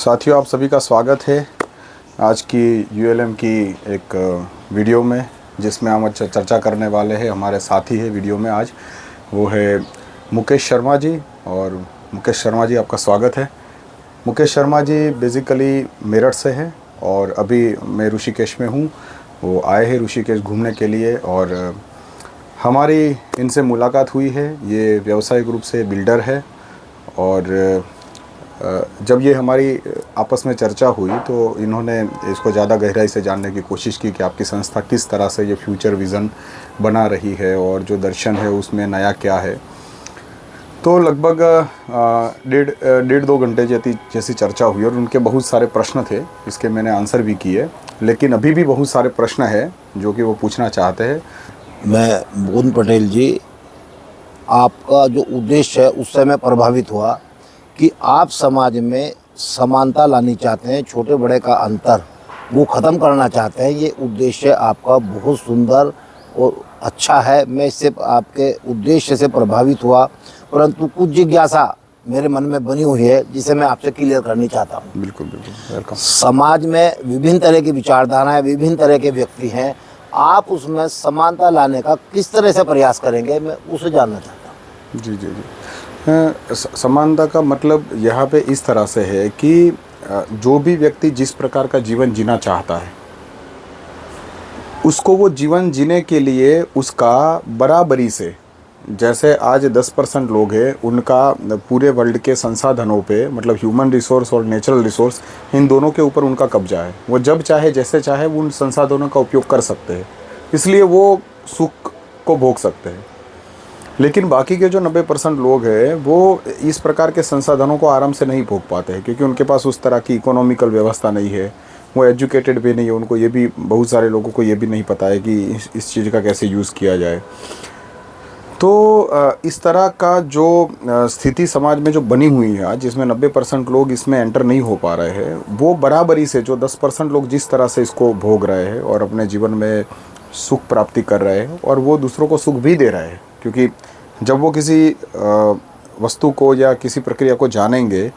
साथियों, आप सभी का स्वागत है आज की यूएलएम की एक वीडियो में, जिसमें हम चर्चा करने वाले हैं। हमारे साथी है वीडियो में आज, वो है मुकेश शर्मा जी। और मुकेश शर्मा जी, आपका स्वागत है। मुकेश शर्मा जी बेसिकली मेरठ से हैं और अभी मैं ऋषिकेश में हूँ। वो आए हैं ऋषिकेश घूमने के लिए और हमारी इनसे मुलाकात हुई है। ये व्यावसायिक रूप से बिल्डर है और जब ये हमारी आपस में चर्चा हुई तो इन्होंने इसको ज़्यादा गहराई से जानने की कोशिश की कि आपकी संस्था किस तरह से ये फ्यूचर विज़न बना रही है और जो दर्शन है उसमें नया क्या है। तो लगभग डेढ़ दो घंटे जैसी चर्चा हुई और उनके बहुत सारे प्रश्न थे, इसके मैंने आंसर भी किए, लेकिन अभी भी बहुत सारे प्रश्न हैं जो कि वो पूछना चाहते हैं। मैं मुकुंद पटेल जी, आपका जो उद्देश्य है उससे मैं प्रभावित हुआ कि आप समाज में समानता लानी चाहते हैं, छोटे बड़े का अंतर वो ख़त्म करना चाहते हैं। ये उद्देश्य आपका बहुत सुंदर और अच्छा है। मैं इससे आपके उद्देश्य से प्रभावित हुआ, परंतु कुछ जिज्ञासा मेरे मन में बनी हुई है जिसे मैं आपसे क्लियर करनी चाहता हूँ। बिल्कुल बिल्कुल, वेलकम। समाज में विभिन्न तरह की विचारधाराएं, विभिन्न तरह के व्यक्ति हैं, आप उसमें समानता लाने का किस तरह से प्रयास करेंगे, मैं उसे जानना चाहता हूँ। जी जी जी। समानता का मतलब यहाँ पे इस तरह से है कि जो भी व्यक्ति जिस प्रकार का जीवन जीना चाहता है उसको वो जीवन जीने के लिए उसका बराबरी से, जैसे आज 10% लोग हैं, उनका पूरे वर्ल्ड के संसाधनों पे, मतलब ह्यूमन रिसोर्स और नेचुरल रिसोर्स, इन दोनों के ऊपर उनका कब्जा है। वो जब चाहे जैसे चाहे वो उन संसाधनों का उपयोग कर सकते हैं, इसलिए वो सुख को भोग सकते हैं। लेकिन बाकी के जो 90% लोग हैं वो इस प्रकार के संसाधनों को आराम से नहीं भोग पाते हैं, क्योंकि उनके पास उस तरह की इकोनॉमिकल व्यवस्था नहीं है, वो एजुकेटेड भी नहीं है। उनको ये भी, बहुत सारे लोगों को ये भी नहीं पता है कि इस चीज़ का कैसे यूज़ किया जाए। तो इस तरह का जो स्थिति समाज में जो बनी हुई है, जिसमें 90% लोग इसमें एंटर नहीं हो पा रहे हैं, वो बराबरी से जो 10% लोग जिस तरह से इसको भोग रहे हैं और अपने जीवन में सुख प्राप्ति कर रहे हैं, और वो दूसरों को सुख भी दे रहे हैं, क्योंकि जब वो किसी वस्तु को या किसी प्रक्रिया को जानेंगे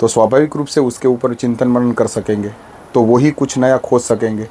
तो स्वाभाविक रूप से उसके ऊपर चिंतन मनन कर सकेंगे, तो वही कुछ नया खोज सकेंगे।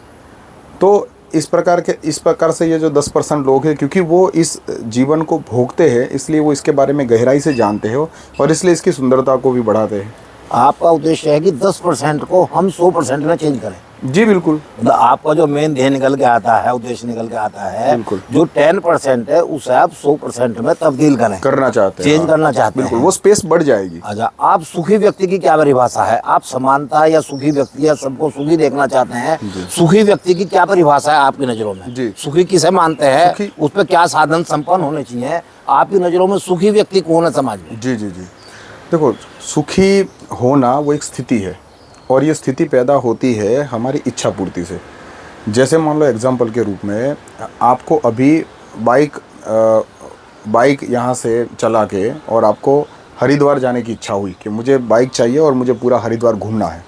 तो इस प्रकार से ये जो 10% लोग हैं, क्योंकि वो इस जीवन को भोगते हैं, इसलिए वो इसके बारे में गहराई से जानते हैं और इसलिए इसकी सुंदरता को भी बढ़ाते हैं। आपका उद्देश्य है कि 10% को हम 100% में चेंज करें। जी बिल्कुल। मतलब आपका जो मेन ध्येय निकल के आता है, उद्देश्य निकल के आता है, जो 10% है उसे आप 100% में तब्दील करना चाहते हैं, चेंज करना चाहते हैं। बिल्कुल, वो स्पेस बढ़ जाएगी। अच्छा, आप सुखी व्यक्ति की क्या परिभाषा है? आप समानता या सुखी व्यक्ति या सबको सुखी देखना चाहते हैं, सुखी व्यक्ति की क्या परिभाषा है आपकी नजरों में? जी। सुखी किसे मानते हैं, उस पर क्या साधन संपन्न होने चाहिए? आपकी नजरों में सुखी व्यक्ति कौन है समाज में? जी जी जी, देखो, सुखी होना वो एक स्थिति है और ये स्थिति पैदा होती है हमारी इच्छा पूर्ति से। जैसे मान लो एग्जाम्पल के रूप में, आपको अभी बाइक यहाँ से चला के और आपको हरिद्वार जाने की इच्छा हुई कि मुझे बाइक चाहिए और मुझे पूरा हरिद्वार घूमना है।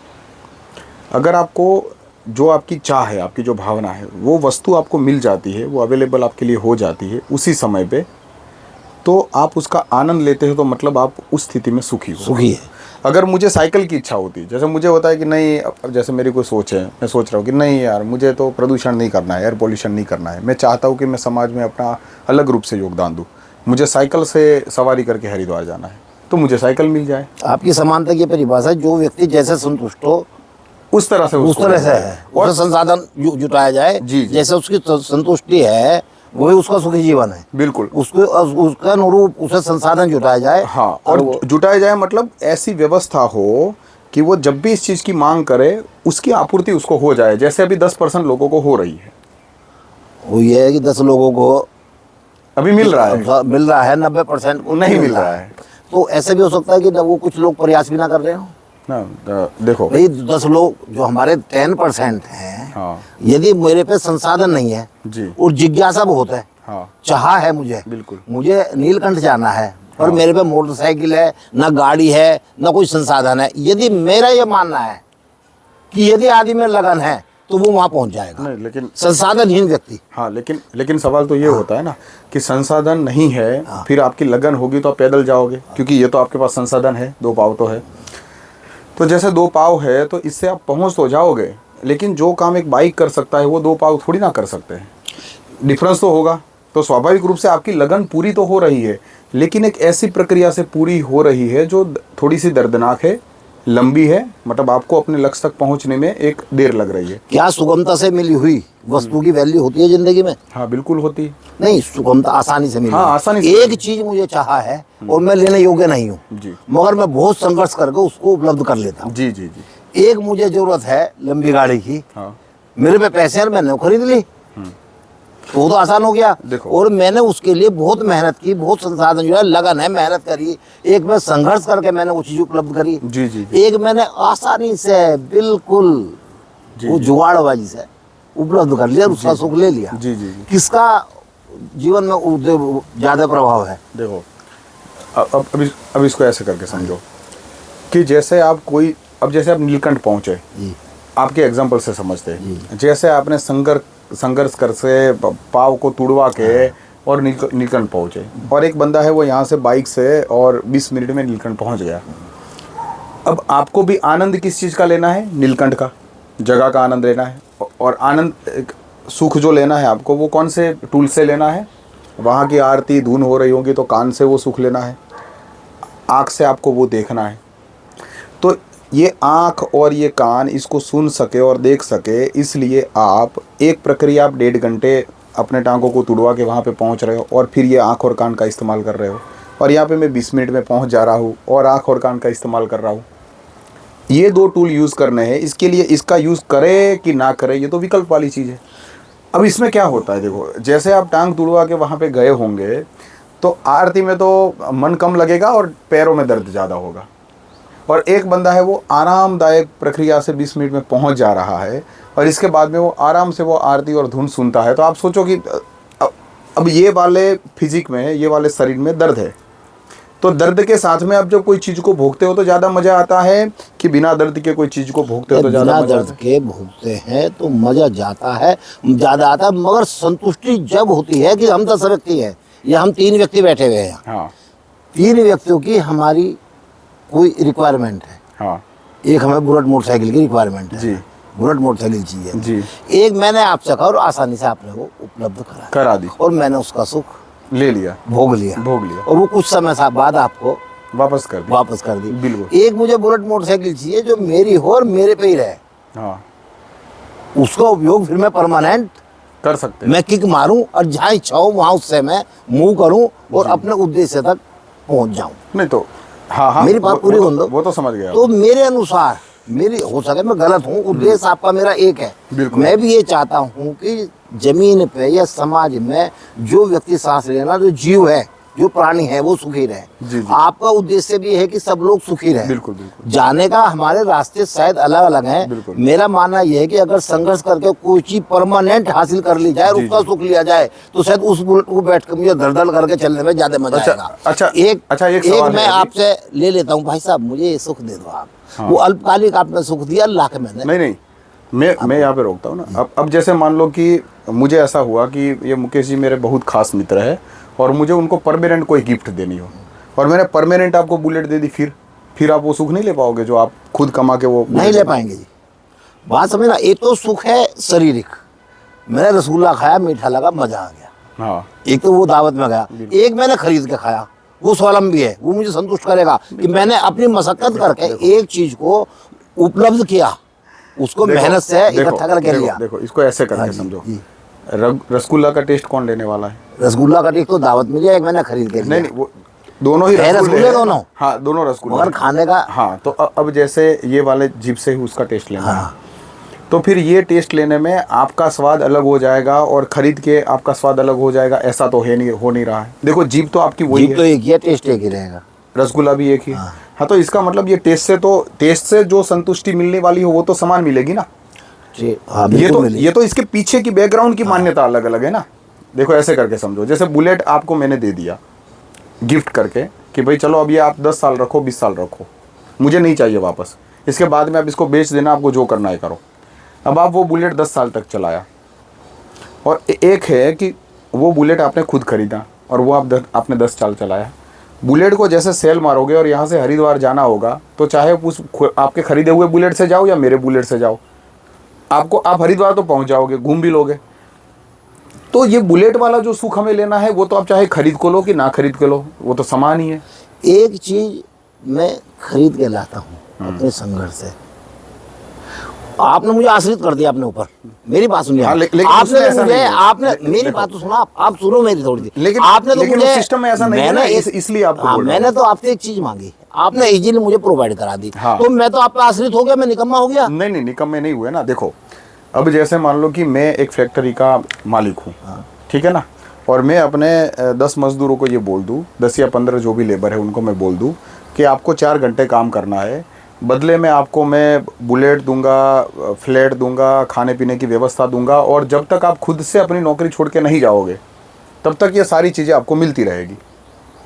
अगर आपको जो आपकी चाह है, आपकी जो भावना है, वो वस्तु आपको मिल जाती है, वो अवेलेबल आपके लिए हो जाती है उसी समय पे, तो आप उसका आनंद लेते हो, तो मतलब आप उस स्थिति में सुखी है। अगर मुझे साइकिल की इच्छा होती, जैसे मुझे होता है कि नहीं, अब जैसे मेरी कोई सोच है, मैं सोच रहा हूँ कि नहीं यार, मुझे तो प्रदूषण नहीं करना है, एयर पोल्यूशन नहीं करना है, मैं चाहता हूँ कि मैं समाज में अपना अलग रूप से योगदान दूँ, मुझे साइकिल से सवारी करके हरिद्वार जाना है, तो मुझे साइकिल मिल जाए। आपकी समानता की परिभाषा, जो व्यक्ति जैसे संतुष्ट हो उस तरह से है, और संसाधन जुटाया जाए। जी, जैसे उसकी संतुष्टि है वही उसका सुखी जीवन है। बिल्कुल, उसका अनुरूप उसे संसाधन जुटाया जाए। हाँ, और जुटाया जाए मतलब ऐसी व्यवस्था हो कि वो जब भी इस चीज़ की मांग करे उसकी आपूर्ति उसको हो जाए। जैसे अभी 10% लोगों को हो रही है, हुई है कि 10 लोगों को अभी मिल रहा है, 90% को नहीं मिल रहा है। तो ऐसे भी हो सकता है कि वो कुछ लोग प्रयास भी ना कर रहे हो ना। देखो भाई, 10 लोग जो हमारे 10% हैं, हाँ, यदि मेरे पे संसाधन नहीं है जी, और जिज्ञासा बहुत है, हाँ, चाह है मुझे, बिल्कुल, मुझे नीलकंठ जाना है, पर हाँ, मेरे पे मोटरसाइकिल है, ना गाड़ी है, ना कोई संसाधन है, यदि मेरा ये मानना है कि यदि आदमी में लगन है तो वो वहाँ पहुँच जाएगा। नहीं, लेकिन संसाधनहीन व्यक्ति, हाँ, लेकिन सवाल तो ये होता है ना कि संसाधन नहीं है, फिर आपकी लगन होगी तो आप पैदल जाओगे, क्योंकि ये तो आपके पास संसाधन है, 2 पाँव तो है। तो जैसे 2 पाव है तो इससे आप पहुंच तो जाओगे, लेकिन जो काम एक बाइक कर सकता है वो 2 पाव थोड़ी ना कर सकते हैं। डिफरेंस तो होगा। तो स्वाभाविक रूप से आपकी लगन पूरी तो हो रही है, लेकिन एक ऐसी प्रक्रिया से पूरी हो रही है जो थोड़ी सी दर्दनाक है, लंबी है, मतलब आपको अपने लक्ष्य तक पहुंचने में एक देर लग रही है। क्या सुगमता से मिली हुई वस्तु की वैल्यू होती है जिंदगी में? हाँ बिल्कुल होती है। नहीं, सुगमता आसानी से मिली। हाँ, आसानी से। एक चीज मुझे चाहा है और मैं लेने योग्य नहीं हूँ जी मगर मैं बहुत संघर्ष करके उसको उपलब्ध कर लेता हूँ। जी जी जी। एक मुझे जरूरत है लंबी गाड़ी की, हाँ मेरे पे पैसे हैं, मैंने वो खरीद ली, तो वो तो आसान हो गया। देखो। और मैंने उसके लिए बहुत मेहनत की, बहुत संसाधन जो है लगन है, मेहनत करी। एक मैं संघर्ष करके मैंने वो चीज उपलब्ध करी। जी जी जी। एक मैंने आसानी से बिल्कुल वो जुगाड़बाजी से उपलब्ध कर लिया और उसका सुख ले लिया। जी जी जी। किसका जीवन में ज्यादा प्रभाव है? देखो अब इसको ऐसे करके समझो कि जैसे आप कोई, अब जैसे आप नीलकंठ पहुंचे, आपके एग्जाम्पल से समझते हैं, जैसे आपने संघर्ष कर से पाव को तुड़वा के और नीलकंठ पहुंचे, और एक बंदा है वो यहाँ से बाइक से और 20 मिनट में नीलकंठ पहुंच गया। अब आपको भी आनंद किस चीज़ का लेना है? नीलकंठ का, जगह का आनंद लेना है। और आनंद सुख जो लेना है आपको, वो कौन से टूल से लेना है? वहाँ की आरती धुन हो रही होगी तो कान से वो सुख लेना है, आँख से आपको वो देखना है। तो ये आँख और ये कान इसको सुन सके और देख सके, इसलिए आप एक प्रक्रिया, आप 1.5 घंटे अपने टांगों को तुड़वा के वहाँ पे पहुँच रहे हो, और फिर ये आँख और कान का इस्तेमाल कर रहे हो। और यहाँ पे मैं 20 मिनट में पहुँच जा रहा हूँ और आँख और कान का इस्तेमाल कर रहा हूँ। ये 2 टूल यूज़ करने हैं। इसके लिए इसका यूज़ करे कि ना करे ये तो विकल्प वाली चीज़ है। अब इसमें क्या होता है, देखो जैसे आप टांग तुड़वा के वहाँ पे गए होंगे तो आरती में तो मन कम लगेगा और पैरों में दर्द ज़्यादा होगा, और एक बंदा है वो आरामदायक प्रक्रिया से 20 मिनट में पहुंच जा रहा है और इसके बाद में वो आराम से वो आरती और धुन सुनता है। तो आप सोचो कि अब ये वाले फिजिक में, ये वाले शरीर में दर्द है, तो दर्द के साथ में आप जब कोई चीज़ को भोगते हो तो ज़्यादा मज़ा आता है कि बिना दर्द के कोई चीज़ को भोगते हो तो ज़्यादा मज़ा आता है? बिना दर्द के भोगते हैं तो मज़ा जाता है, ज़्यादा आता है, मगर संतुष्टि जब होती है कि हम 10 व्यक्ति हैं या हम 3 व्यक्ति बैठे हुए हैं। हाँ 3 व्यक्तियों की हमारी कोई रिक्वायरमेंट है। हाँ। एक हमें बुलेट मोटरसाइकिल की रिक्वायरमेंट है जी। बुलेट मोटरसाइकिल चाहिए जी। एक मैंने आपसे कहा और आसानी से आपने वो उपलब्ध करा दी और मैंने उसका सुख ले लिया, भोग लिया और वो कुछ समय बाद आपको वापस कर दी। बिल्कुल। एक मुझे बुलेट मोटरसाइकिल चाहिए जो मेरी हो और मेरे पे ही रहे। हाँ, उसका उपयोग फिर मैं परमानेंट कर सकते, मैं किक मारूं और जहाँ इच्छा हो वहाँ उससे मैं मूव करूं और अपने उद्देश्य तक पहुंच जाऊं। नहीं तो हाँ हाँ मेरी बात पूरी हो दो, वो तो समझ गया। तो मेरे अनुसार, मेरी हो सके मैं गलत हूँ, उद्देश्य आपका मेरा एक है। मैं भी ये चाहता हूँ कि जमीन पे या समाज में जो व्यक्ति सांस लेना, जो जीव है, जो प्राणी है, वो सुखी रहे। जी। आपका उद्देश्य भी है कि सब लोग सुखी रहे। बिल्कुल बिल्कुल। जाने का हमारे रास्ते शायद अलग अलग हैं। मेरा मानना यह है कि अगर संघर्ष करके कोई चीज परमानेंट हासिल कर ली जाए और उसका सुख लिया जाए तो शायद उस बुलेट को बैठ कर मुझे धड़ करके चलने में ज्यादा मजा आएगा। एक मैं आपसे ले लेता हूँ, भाई साहब मुझे सुख दे दो आप। वो अल्पकालिक आपने सुख दिया, अल्लाह के मैंने नहीं मैं यहाँ पे रोकता हूँ ना। अब जैसे मान लो कि मुझे ऐसा हुआ कि ये मुकेश जी मेरे बहुत खास मित्र है और मुझे उनको परमानेंट कोई गिफ्ट देनी हो और मैंने परमानेंट आपको बुलेट दे दी, फिर आप वो सुख नहीं ले पाओगे जो आप खुद कमा के वो नहीं ले पाएंगे जी। बात समझना, एक तो सुख है शारीरिक, मैंने रसगुल्ला खाया, मीठा लगा, मजा आ गया। हाँ। एक तो वो दावत में गया, एक मैंने खरीद के खाया, वो स्वावलंबी है, वो मुझे संतुष्ट करेगा कि मैंने अपनी मशक्कत करके एक चीज को उपलब्ध किया, उसको मेहनत से इकट्ठा करके लिया। देखो इसको ऐसे करके समझो, रसगुल्ला का टेस्ट कौन लेने वाला है? रसगुल्ला का टेस्ट तो दावत में लिया, एक मैंने खरीद के लिया। नहीं वो दोनों ही रसगुल्ले दोनों। हाँ दोनों रसगुल्ले, मगर खाने का। हाँ तो अब जैसे ये वाले जीभ से ही उसका टेस्ट लेना है, हाँ। तो फिर ये टेस्ट लेने में आपका स्वाद अलग हो जाएगा और खरीद के आपका स्वाद अलग हो जाएगा, ऐसा तो हो नहीं रहा है। देखो जीभ तो आपकी वही है, तो एक ही है, टेस्ट एक ही रहेगा, रसगुल्ला भी एक ही। हाँ तो इसका मतलब ये टेस्ट से जो संतुष्टि मिलने वाली हो वो तो समान मिलेगी ना। ये तो इसके पीछे की बैकग्राउंड की मान्यता अलग अलग है ना। देखो ऐसे करके समझो, जैसे बुलेट आपको मैंने दे दिया गिफ्ट करके कि भाई चलो अब ये आप 10 साल रखो, 20 साल रखो, मुझे नहीं चाहिए वापस, इसके बाद में आप इसको बेच देना, आपको जो करना है करो। अब आप वो बुलेट 10 साल तक चलाया, और एक है कि वो बुलेट आपने खुद खरीदा और वो आपने 10 साल चलाया, बुलेट को जैसे सेल मारोगे और यहाँ से हरिद्वार जाना होगा, तो चाहे उस आपके खरीदे हुए बुलेट से जाओ या मेरे बुलेट से जाओ, आप हरिद्वार तो पहुँच जाओगे, घूम भी लोगे। तो ये बुलेट वाला जो सुख हमें लेना है, वो तो आप चाहे खरीद को लो कि ना खरीद के लो, वो तो समान ही है। एक चीज मैं खरीद के लाता हूँ अपने संघर्ष से। आपने मुझे आश्रित कर दिया अपने ऊपर, मेरी बात सुनिए। हाँ, लेकिन आपने उसमें तो ऐसा मुझे, नहीं है। आपने मेरी बात तो सुना, आप सुनो मेरी थोड़ी सी। लेकिन आपने तो लेकिन मुझे, उस सिस्टम में ऐसा नहीं है ना, इसलिए आपको हाँ, बोल रहा हूँ। मैंने तो आपसे एक चीज मांगी, आपने इजीली मुझे प्रोवाइड करा दी। हाँ। तो मैं तो आप पे आश्रित हो गया, मैं निकम्मा हो गया। नहीं नहीं, निकम्मे नहीं हुए ना। देखो, अब जैसे मान लो कि मैं एक फैक्ट्री का मालिक हूँ, ठीक है ना, और मैं अपने 10 मजदूरों को ये बोल दूँ, 10 या 15 जो भी लेबर है उनको मैं बोल दूँ कि आपको 4 घंटे काम करना है, बदले में आपको मैं बुलेट दूंगा, फ्लैट दूंगा, खाने पीने की व्यवस्था दूंगा, और जब तक आप खुद से अपनी नौकरी छोड़ के नहीं जाओगे तब तक ये सारी चीज़ें आपको मिलती रहेगी।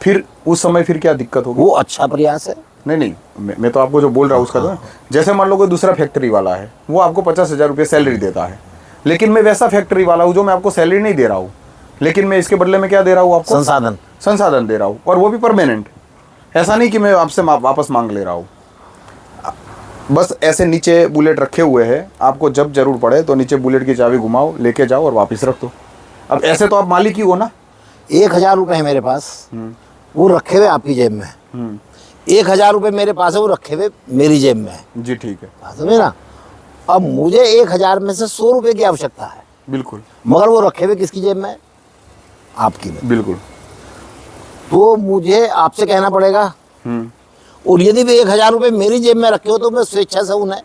फिर उस समय फिर क्या दिक्कत होगी? वो अच्छा प्रयास है। नहीं नहीं, मैं तो आपको जो बोल रहा हूँ उसका तो, जैसे मान लो कोई दूसरा फैक्ट्री वाला है, वो आपको 50,000 रुपये सैलरी देता है, लेकिन मैं वैसा फैक्ट्री वाला हूँ जो मैं आपको सैलरी नहीं दे रहा हूँ, लेकिन मैं इसके बदले में क्या दे रहा हूँ आपको? संसाधन दे रहा हूँ, और वो भी परमानेंट। ऐसा नहीं कि मैं आपसे वापस मांग ले रहा हूँ। बस ऐसे नीचे बुलेट रखे हुए हैं, आपको जब जरूर पड़े तो नीचे बुलेट की चाबी घुमाओ, लेके जाओ और वापस रख दो। अब ऐसे तो आप मालिक ही हो ना। 1,000 रुपये है मेरे पास, वो रखे हुए आपकी जेब में। 1,000 रुपये मेरे पास है, वो रखे हुए मेरी जेब में है। जी ठीक है, समझे ना। अब मुझे 1,000 में से 100 रुपये की आवश्यकता है। बिल्कुल। मगर वो रखे हुए किसकी जेब में है? आपकी में। बिल्कुल। तो मुझे आपसे कहना पड़ेगा, और यदि भी 1,000 रुपये मेरी जेब में रखे हो तो मैं स्वेच्छा से उन्हें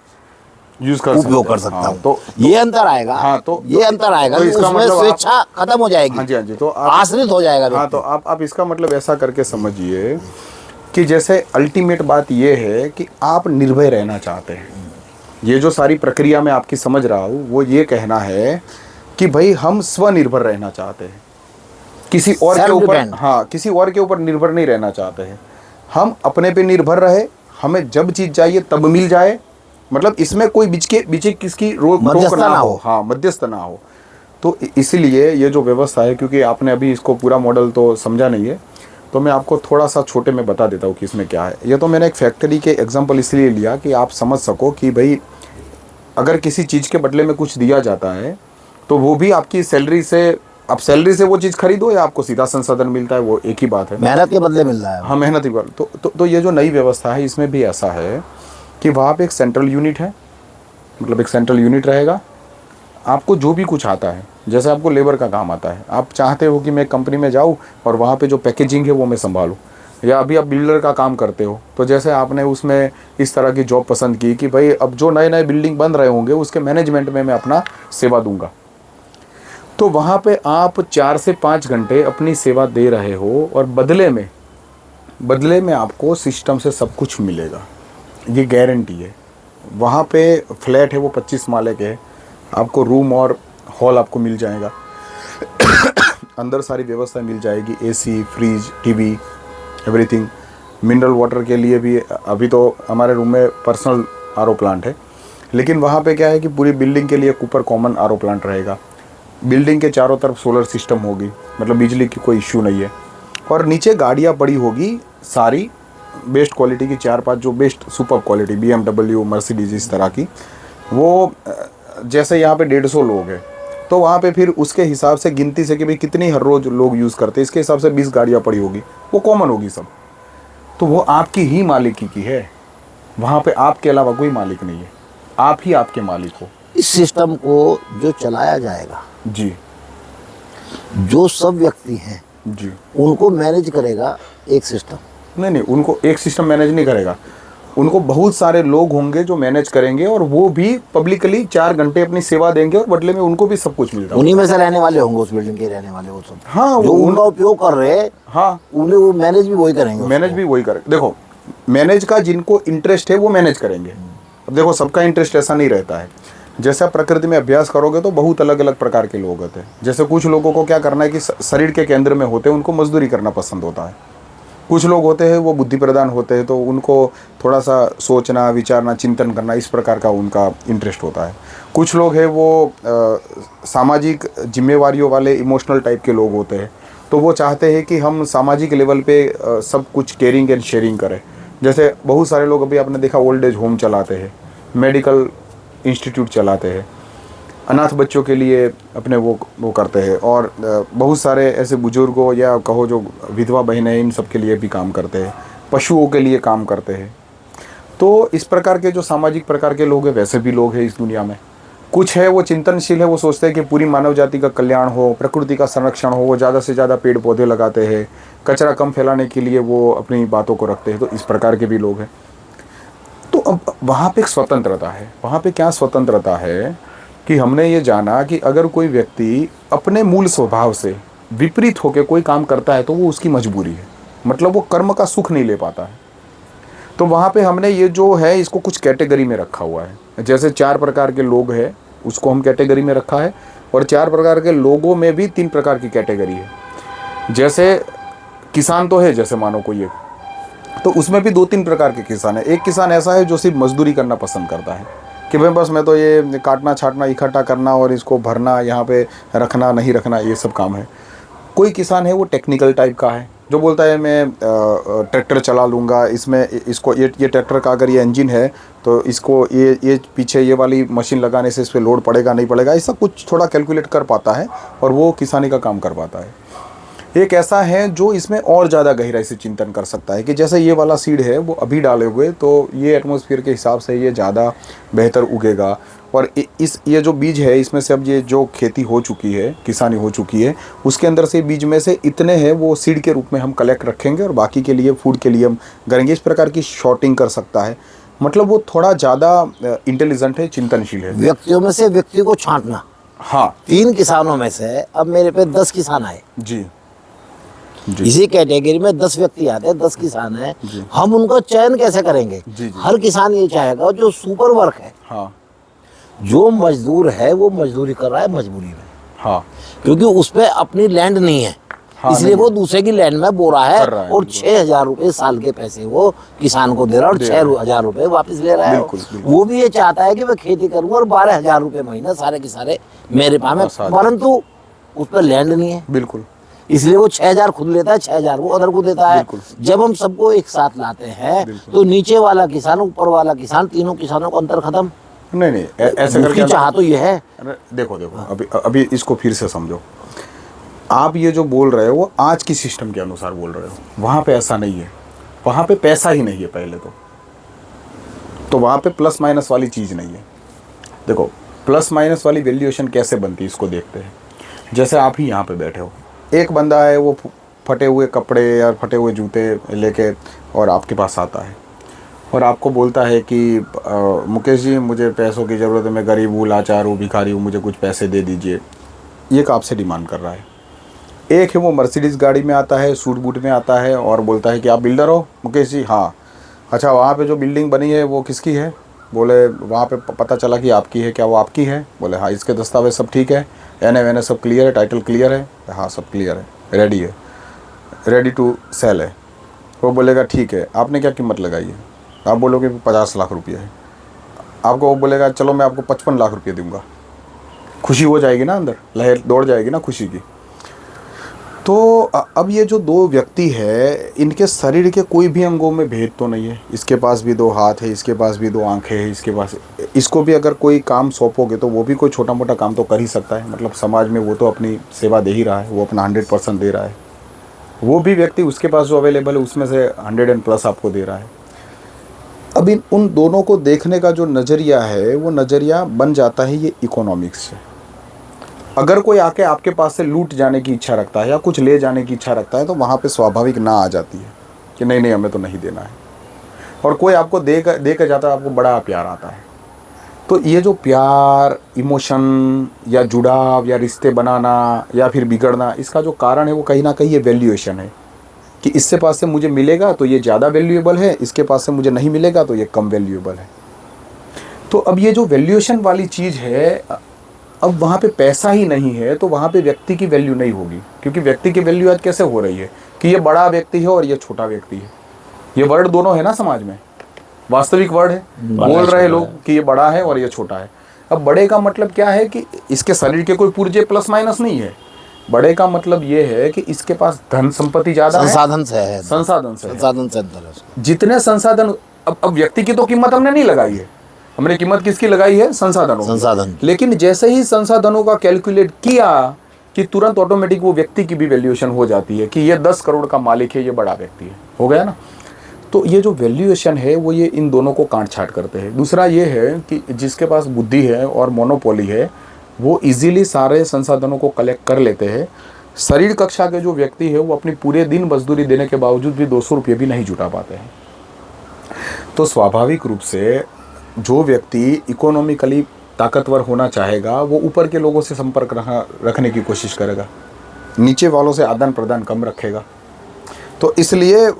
यूज कर उपयोग कर सकता हाँ, हूँ। तो ये अंतर आएगा। हाँ, तो ये अंतर आएगा, तो तो इसका उसमें मतलब स्वेच्छा खत्म हो जाएगी। हाँ जी, हाँ जी, तो आश्रित हो जाएगा। हाँ, तो आप इसका मतलब ऐसा करके समझिए कि जैसे अल्टीमेट बात ये है कि आप निर्भय रहना चाहते हैं। ये जो सारी प्रक्रिया मैं आपकी समझ रहा हूँ, वो ये कहना है कि भाई हम स्वनिर्भर रहना चाहते हैं, किसी और के ऊपर, हाँ, किसी और के ऊपर निर्भर नहीं रहना चाहते हैं। हम अपने पे निर्भर रहे, हमें जब चीज़ चाहिए तब मिल जाए, मतलब इसमें कोई बीच किसकी रोक ना हो, हाँ, मध्यस्थ ना हो। तो इसीलिए ये जो व्यवस्था है, क्योंकि आपने अभी इसको पूरा मॉडल तो समझा नहीं है, तो मैं आपको थोड़ा सा छोटे में बता देता हूँ कि इसमें क्या है। ये तो मैंने एक फैक्ट्री के एग्जांपल इसलिए लिया कि आप समझ सको कि भाई अगर किसी चीज़ के बदले में कुछ दिया जाता है तो वो भी आपकी सैलरी से, आप सैलरी से वो चीज़ खरीदो या आपको सीधा संसाधन मिलता है, वो एक ही बात है। मेहनत के बदले मिल रहा है। हाँ, मेहनत ही बात। तो ये जो नई व्यवस्था है, इसमें भी ऐसा है कि वहाँ पे एक सेंट्रल यूनिट है, मतलब एक सेंट्रल यूनिट रहेगा। आपको जो भी कुछ आता है, जैसे आपको लेबर का काम आता है, आप चाहते हो कि मैं कंपनी में जाऊँ और वहाँ पे जो पैकेजिंग है वो मैं संभालूँ, या अभी आप बिल्डर का काम करते हो, तो जैसे आपने उसमें इस तरह की जॉब पसंद की कि भाई अब जो नए नए बिल्डिंग बन रहे होंगे उसके मैनेजमेंट में मैं अपना सेवा दूंगा, तो वहाँ पे आप 4 से 5 घंटे अपनी सेवा दे रहे हो और बदले में आपको सिस्टम से सब कुछ मिलेगा, ये गारंटी है। वहाँ पे फ्लैट है वो 25 माले के है, आपको रूम और हॉल आपको मिल जाएगा, अंदर सारी व्यवस्था मिल जाएगी, AC, fridge, TV, everything. Mineral water के लिए भी अभी तो हमारे रूम में पर्सनल आरओ प्लांट है, लेकिन वहाँ पे क्या है कि पूरी बिल्डिंग के लिए ऊपर कॉमन आरओ प्लांट रहेगा। बिल्डिंग के चारों तरफ सोलर सिस्टम होगी, मतलब बिजली की कोई इश्यू नहीं है। और नीचे गाड़ियाँ पड़ी होगी सारी बेस्ट क्वालिटी की, 4-5 जो best super quality, BMW, Mercedes, इस तरह की। वो जैसे यहाँ पे 150 लोग हैं तो वहाँ पे फिर उसके हिसाब से गिनती से कि भाई कितनी हर रोज़ लोग यूज़ करते हैं, इसके हिसाब से 20 गाड़ियाँ पड़ी होगी, वो कॉमन होगी सब। तो वो आपकी ही मालिकी की है, वहाँ पे आपके अलावा कोई मालिक नहीं है, आप ही आपके मालिक हो। इस सिस्टम को जो चलाया जाएगा जी, जो सब व्यक्ति हैं जी, उनको मैनेज करेगा एक सिस्टम। नहीं, उनको एक सिस्टम मैनेज नहीं करेगा, उनको बहुत सारे लोग होंगे जो मैनेज करेंगे, और वो भी पब्लिकली 4 घंटे अपनी सेवा देंगे और बदले में उनको भी सब कुछ मिलता है। उन्हीं में से रहने वाले होंगे, उस बिल्डिंग के रहने वाले वो सब। हाँ, जो उनका उपयोग कर रहे हैं, हाँ, उन्हें वो मैनेज भी वही करेंगे। मैनेज भी वही करेंगे। देखो, मैनेज का जिनको इंटरेस्ट है वो मैनेज करेंगे। अब देखो, सबका इंटरेस्ट ऐसा नहीं रहता है। जैसे आप प्रकृति में अभ्यास करोगे तो बहुत अलग अलग प्रकार के लोग होते हैं। जैसे कुछ लोगों को क्या करना है कि शरीर के केंद्र में होते हैं, उनको मजदूरी करना पसंद होता है। कुछ लोग होते हैं वो बुद्धि प्रदान होते हैं, तो उनको थोड़ा सा सोचना, विचारना, चिंतन करना, इस प्रकार का उनका इंटरेस्ट होता है। कुछ लोग हैं वो सामाजिक जिम्मेवारियों वाले, इमोशनल टाइप के लोग होते हैं, तो वो चाहते हैं कि हम सामाजिक लेवल पे सब कुछ केयरिंग एंड शेयरिंग करें। जैसे बहुत सारे लोग अभी आपने देखा ओल्ड एज होम चलाते हैं, मेडिकल इंस्टीट्यूट चलाते हैं, अनाथ बच्चों के लिए अपने वो करते हैं, और बहुत सारे ऐसे बुजुर्गों या कहो जो विधवा बहनें हैं इन सब के लिए भी काम करते हैं, पशुओं के लिए काम करते हैं। तो इस प्रकार के जो सामाजिक प्रकार के लोग हैं वैसे भी लोग हैं इस दुनिया में। कुछ है वो चिंतनशील है, वो सोचते हैं कि पूरी मानव जाति का कल्याण हो, प्रकृति का संरक्षण हो, वो ज़्यादा से ज़्यादा पेड़ पौधे लगाते हैं, कचरा कम फैलाने के लिए वो अपनी बातों को रखते हैं। तो इस प्रकार के भी लोग हैं। तो अब वहाँ पे एक स्वतंत्रता है। वहाँ पे क्या स्वतंत्रता है कि हमने ये जाना कि अगर कोई व्यक्ति अपने मूल स्वभाव से विपरीत होकर कोई काम करता है तो वो उसकी मजबूरी है, मतलब वो कर्म का सुख नहीं ले पाता है। तो वहाँ पे हमने ये जो है इसको कुछ कैटेगरी में रखा हुआ है। जैसे 4 प्रकार के लोग हैं उसको हम कैटेगरी में रखा है, और 4 प्रकार के लोगों में भी 3 प्रकार की कैटेगरी है। जैसे किसान तो है, जैसे मानो कोई एक, तो उसमें भी 2-3 प्रकार के किसान है। एक किसान ऐसा है जो सिर्फ मजदूरी करना पसंद करता है कि भाई बस मैं तो ये काटना छाटना इकट्ठा करना और इसको भरना, यहाँ पे रखना नहीं रखना, ये सब काम है। कोई किसान है वो टेक्निकल टाइप का है जो बोलता है मैं ट्रैक्टर चला लूँगा, इसमें इसको ये ट्रैक्टर का अगर ये इंजन है तो इसको ये पीछे ये वाली मशीन लगाने से इस पर लोड पड़ेगा नहीं पड़ेगा, ऐसा कुछ थोड़ा कैलकुलेट कर पाता है और वो किसानी का काम कर पाता है। एक ऐसा है जो इसमें और ज़्यादा गहराई से चिंतन कर सकता है कि जैसे ये वाला सीड है वो अभी डाले हुए तो ये एटमॉस्फेयर के हिसाब से ये ज़्यादा बेहतर उगेगा, और ये जो बीज है इसमें से अब ये जो खेती हो चुकी है, किसानी हो चुकी है, उसके अंदर से बीज में से इतने हैं वो सीड के रूप में हम कलेक्ट रखेंगे और बाकी के लिए फूड के लिए हम करेंगे। इस प्रकार की शॉर्टिंग कर सकता है। मतलब वो थोड़ा ज़्यादा इंटेलिजेंट है, चिंतनशील है। व्यक्तियों में से व्यक्ति को छांटना। हाँ, 3 किसानों में से अब मेरे पे 10 किसान आए, जी इसी कैटेगरी में 10 व्यक्ति आते हैं, 10 किसान हैं, हम उनको चयन कैसे करेंगे? जी। हर किसान ये चाहेगा जो सुपर वर्क है, हाँ, जो मजदूर है वो मजदूरी कर रहा है मजबूरी में, हाँ, क्योंकि उस पे अपनी लैंड नहीं है, हाँ, इसलिए वो दूसरे की लैंड में बो रहा है, और 6,000 रुपए साल के पैसे वो किसान को दे रहा है और 6,000 रुपए वापस ले रहा है। वो भी ये चाहता है कि मैं खेती करूंगा और 12,000 रुपए महीना सारे के सारे मेरे पास में, परंतु उस पर लैंड नहीं है, बिल्कुल, इसलिए वो 6,000 खुद लेता है, 6,000 वो अदर को देता है। जब हम सबको एक साथ लाते हैं तो नीचे वाला किसान ऊपर वाला किसान, तीनों किसानों को अंतर खत्म। नहीं ऐसे करके चाह तो ये है। देखो अभी इसको फिर से समझो। आप ये जो बोल रहे हो वो आज की सिस्टम के अनुसार बोल रहे हो, वहाँ पे ऐसा नहीं है। वहाँ पे पैसा ही नहीं है पहले तो वहाँ पे प्लस माइनस वाली चीज़ नहीं है। देखो प्लस माइनस वाली वैल्यूएशन कैसे बनती है इसको देखते हैं। जैसे आप ही यहाँ पे बैठे हो, एक बंदा है वो फटे हुए कपड़े या फटे हुए जूते लेके और आपके पास आता है और आपको बोलता है कि मुकेश जी मुझे पैसों की ज़रूरत है, मैं गरीब हूँ, लाचार हूँ, भिखारी हूँ, मुझे कुछ पैसे दे दीजिए। ये आपसे डिमांड कर रहा है। एक है वो मर्सिडीज़ गाड़ी में आता है, सूट बूट में आता है और बोलता है कि आप बिल्डर हो मुकेश जी? हाँ। अच्छा, वहाँ पे जो बिल्डिंग बनी है वो किसकी है? बोले वहाँ पे पता चला कि आपकी है। क्या वो आपकी है? बोले हाँ। इसके दस्तावेज सब ठीक है, एन ए सब क्लियर है, टाइटल क्लियर है? हाँ सब क्लियर है, रेडी है, रेडी टू सेल है। वो बोलेगा ठीक है, आपने क्या कीमत लगाई है? आप बोलोगे 50 लाख रुपये है। आपको वो बोलेगा चलो मैं आपको 55 लाख रुपये दूंगा। खुशी हो जाएगी ना, अंदर लहर दौड़ जाएगी ना खुशी की। तो अब ये जो 2 व्यक्ति है इनके शरीर के कोई भी अंगों में भेद तो नहीं है। इसके पास भी 2 हाथ है, इसके पास भी 2 आंखें हैं, इसके पास, इसको भी अगर कोई काम सौंपोगे तो वो भी कोई छोटा मोटा काम तो कर ही सकता है। मतलब समाज में वो तो अपनी सेवा दे ही रहा है, वो अपना 100% दे रहा है। वो भी व्यक्ति उसके पास जो अवेलेबल है उसमें से 100+ आपको दे रहा है। अब उन दोनों को देखने का जो नज़रिया है वो नज़रिया बन जाता है ये इकोनॉमिक्स से। अगर कोई आके आपके पास से लूट जाने की इच्छा रखता है या कुछ ले जाने की इच्छा रखता है तो वहाँ पे स्वाभाविक ना आ जाती है कि नहीं हमें तो नहीं देना है। और कोई आपको दे कर जाता है, आपको बड़ा प्यार आता है। तो ये जो प्यार, इमोशन या जुड़ाव या रिश्ते बनाना या फिर बिगड़ना, इसका जो कारण है वो कहीं ना कहीं ये वैल्यूएशन है कि इससे पास से मुझे मिलेगा तो ये ज़्यादा वैल्यूएबल है, इसके पास से मुझे नहीं मिलेगा तो ये कम वैल्यूएबल है। तो अब ये जो वैल्यूएशन वाली चीज़ है, अब वहाँ पे पैसा ही नहीं है तो वहाँ पे व्यक्ति की वैल्यू नहीं होगी। क्योंकि व्यक्ति की वैल्यू आज कैसे हो रही है कि ये बड़ा व्यक्ति है और ये छोटा व्यक्ति है। ये वर्ड दोनों है ना समाज में, वास्तविक वर्ड है। बोल रहे लोग कि ये बड़ा है और ये छोटा है। अब बड़े का मतलब क्या है कि इसके शरीर के कोई पुर्जे प्लस माइनस नहीं है, बड़े का मतलब ये है कि इसके पास धन संपत्ति ज्यादा है, संसाधन से है, संसाधन से है। संसाधन से अंतर है उसका। जितने संसाधन, अब व्यक्ति की तो कीमत हमने नहीं लगाई है, हमने कीमत किसकी लगाई है? संसाधनों की। संसाधन। लेकिन जैसे ही संसाधनों का कैलकुलेट किया कि तुरंत ऑटोमेटिक वो व्यक्ति की भी वैल्यूएशन हो जाती है कि ये 10 करोड़ का मालिक है, ये बड़ा व्यक्ति है, हो गया ना। तो ये जो वैल्यूएशन है वो ये इन दोनों को काट छाट करते हैं। दूसरा ये है कि जिसके पास बुद्धि है और मोनोपोली है वो इजीली सारे संसाधनों को कलेक्ट कर लेते हैं। शरीर कक्षा के जो व्यक्ति है वो अपनी पूरे दिन मजदूरी देने के बावजूद भी 200 रुपये भी नहीं जुटा पाते हैं। तो स्वाभाविक रूप से जो व्यक्ति इकोनॉमिकली ताकतवर होना चाहेगा वो ऊपर के लोगों से संपर्क रखने की कोशिश करेगा, नीचे वालों से आदान प्रदान कम रखेगा। तो इसलिए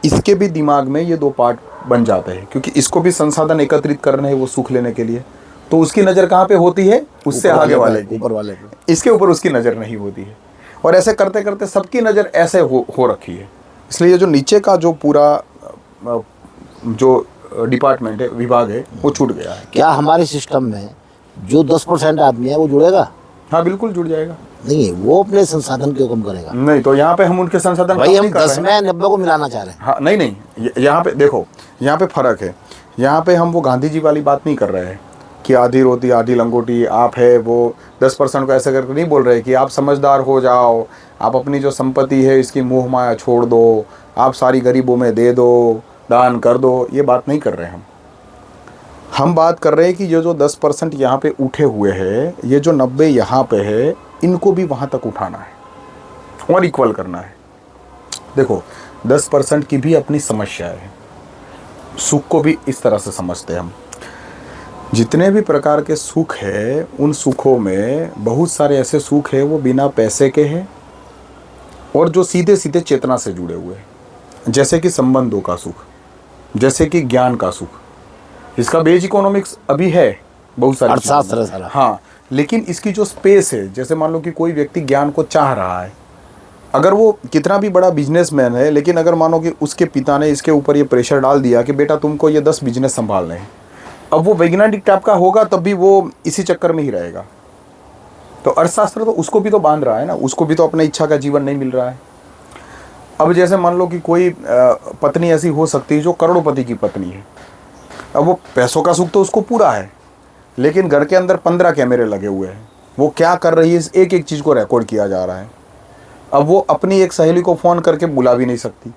इसके भी दिमाग में ये दो पार्ट बन जाते हैं, क्योंकि इसको भी संसाधन एकत्रित करने हैं वो सुख लेने के लिए। तो उसकी नज़र कहाँ पे होती है? उससे आगे वाले की, ऊपर वाले पे। इसके ऊपर उसकी नज़र नहीं होती है। और ऐसे करते करते सबकी नज़र ऐसे हो रखी है। इसलिए जो नीचे का जो पूरा जो डिपार्टमेंट है, विभाग है, वो छूट गया है। क्या हमारे सिस्टम में जो 10% आदमी है वो जुड़ेगा? हाँ बिल्कुल जुड़ जाएगा। नहीं, वो अपने संसाधन क्यों कम करेगा? नहीं, तो यहाँ पे हम उनके संसाधन भाई, हम कम नहीं कर 10 रहे हैं। में 90 को मिलाना चाह रहे हैं। हाँ नहीं, यहाँ पे देखो, यहाँ पे फर्क है। यहाँ पे हम वो गांधी जी वाली बात नहीं कर रहे हैं कि आधी रोटी आधी लंगोटी, आप है वो 10% को ऐसे करके नहीं बोल रहे कि आप समझदार हो जाओ, आप अपनी जो संपत्ति है इसकी मोह माया छोड़ दो, आप सारी गरीबों में दे दो, दान कर दो। ये बात नहीं कर रहे हैं हम बात कर रहे हैं कि ये जो 10% यहाँ पे उठे हुए हैं, ये जो 90 यहाँ पे है, इनको भी वहाँ तक उठाना है और इक्वल करना है। देखो 10% की भी अपनी समस्या है। सुख को भी इस तरह से समझते हैं हम। जितने भी प्रकार के सुख है, उन सुखों में बहुत सारे ऐसे सुख है वो बिना पैसे के हैं और जो सीधे सीधे चेतना से जुड़े हुए हैं। जैसे कि संबंधों का सुख, जैसे कि ज्ञान का सुख। इसका बेज इकोनॉमिक्स अभी है, बहुत सारे अर्थशास्त्र है सारा। हाँ, लेकिन इसकी जो स्पेस है, जैसे मान लो कि कोई व्यक्ति ज्ञान को चाह रहा है, अगर वो कितना भी बड़ा बिजनेसमैन है, लेकिन अगर मानो कि उसके पिता ने इसके ऊपर ये प्रेशर डाल दिया कि बेटा तुमको ये 10 बिजनेस संभालने हैं, अब वो वैज्ञानिक टाइप का होगा तब भी वो इसी चक्कर में ही रहेगा। तो अर्थशास्त्र तो उसको भी तो बांध रहा है ना, उसको भी तो अपने इच्छा का जीवन नहीं मिल रहा है। अब जैसे मान लो कि कोई पत्नी ऐसी हो सकती है जो करोड़पति की पत्नी है। अब वो पैसों का सुख तो उसको पूरा है, लेकिन घर के अंदर 15 कैमरे लगे हुए हैं, वो क्या कर रही है इस एक एक चीज़ को रिकॉर्ड किया जा रहा है। अब वो अपनी एक सहेली को फ़ोन करके बुला भी नहीं सकती,